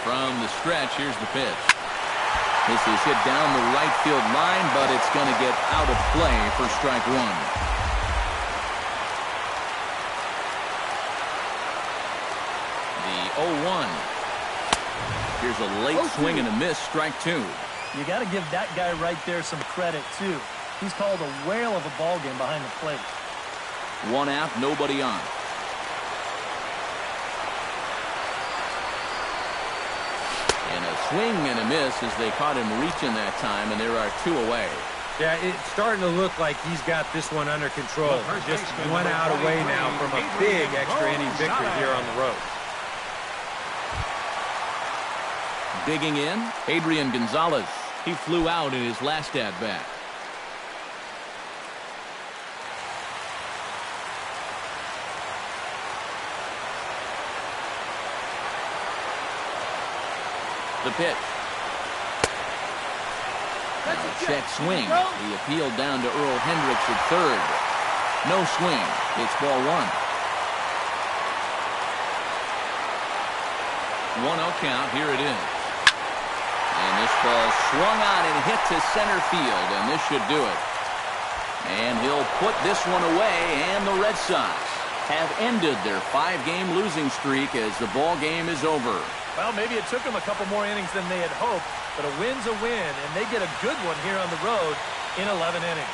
From the stretch, here's the pitch. This is hit down the right field line, but it's going to get out of play for strike one. The 0-1. Here's a late swing and a miss, strike two. You got to give that guy right there some credit, too. He's called a whale of a ball game behind the plate. One out, nobody on. And a swing and a miss as they caught him reaching that time, and there are two away. Yeah, it's starting to look like he's got this one under control. Just one out away now from a big extra inning victory here on the road. Digging in, Adrian Gonzalez. He flew out in his last at-bat. The pitch. Check swing. The appeal down to Earl Hendricks at third. No swing. It's ball one. 1-0 count. Here it is. And this ball swung on and hit to center field, and this should do it. And he'll put this one away, and the Red Sox have ended their 5-game losing streak as the ball game is over. Well, maybe it took them a couple more innings than they had hoped, but a win's a win, and they get a good one here on the road in 11 innings.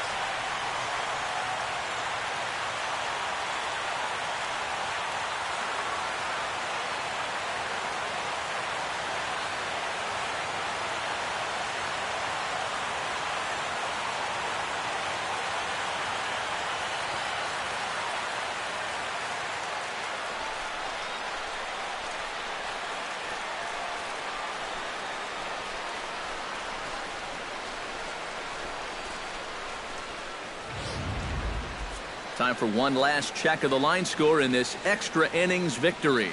Time for one last check of the line score in this extra innings victory.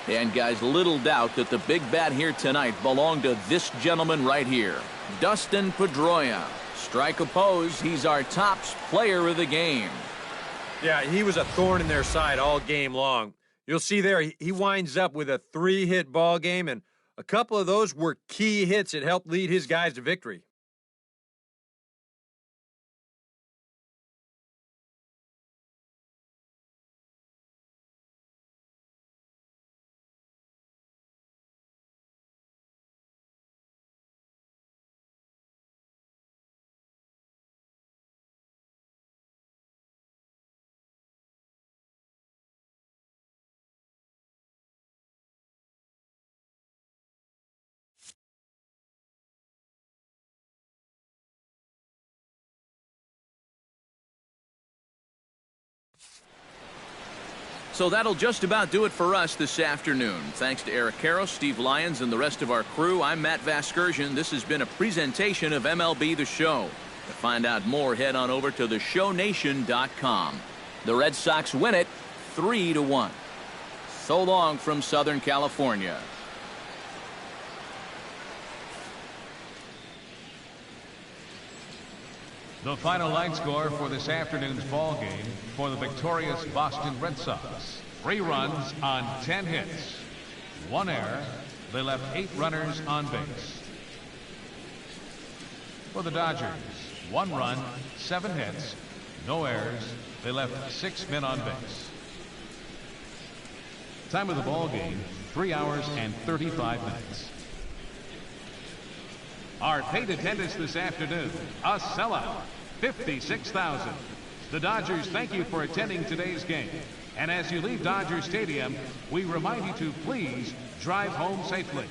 And guys, little doubt that the big bat here tonight belonged to this gentleman right here, Dustin Pedroia. Strike opposed, he's our top player of the game. Yeah, he was a thorn in their side all game long. You'll see there, he winds up with a 3-hit ball game, and a couple of those were key hits that helped lead his guys to victory. So that'll just about do it for us this afternoon. Thanks to Eric Karros, Steve Lyons, and the rest of our crew. I'm Matt Vasgersian. This has been a presentation of MLB The Show. To find out more, head on over to theshownation.com. The Red Sox win it 3-1. So long from Southern California. The final line score for this afternoon's ball game for the victorious Boston Red Sox. 3 runs on 10 hits. 1 error. They left 8 runners on base. For the Dodgers, 1 run, 7 hits, no errors. They left 6 men on base. Time of the ball game, 3 hours and 35 minutes. Our paid attendance this afternoon, a sellout, 56,000. The Dodgers thank you for attending today's game. And as you leave Dodger Stadium, we remind you to please drive home safely.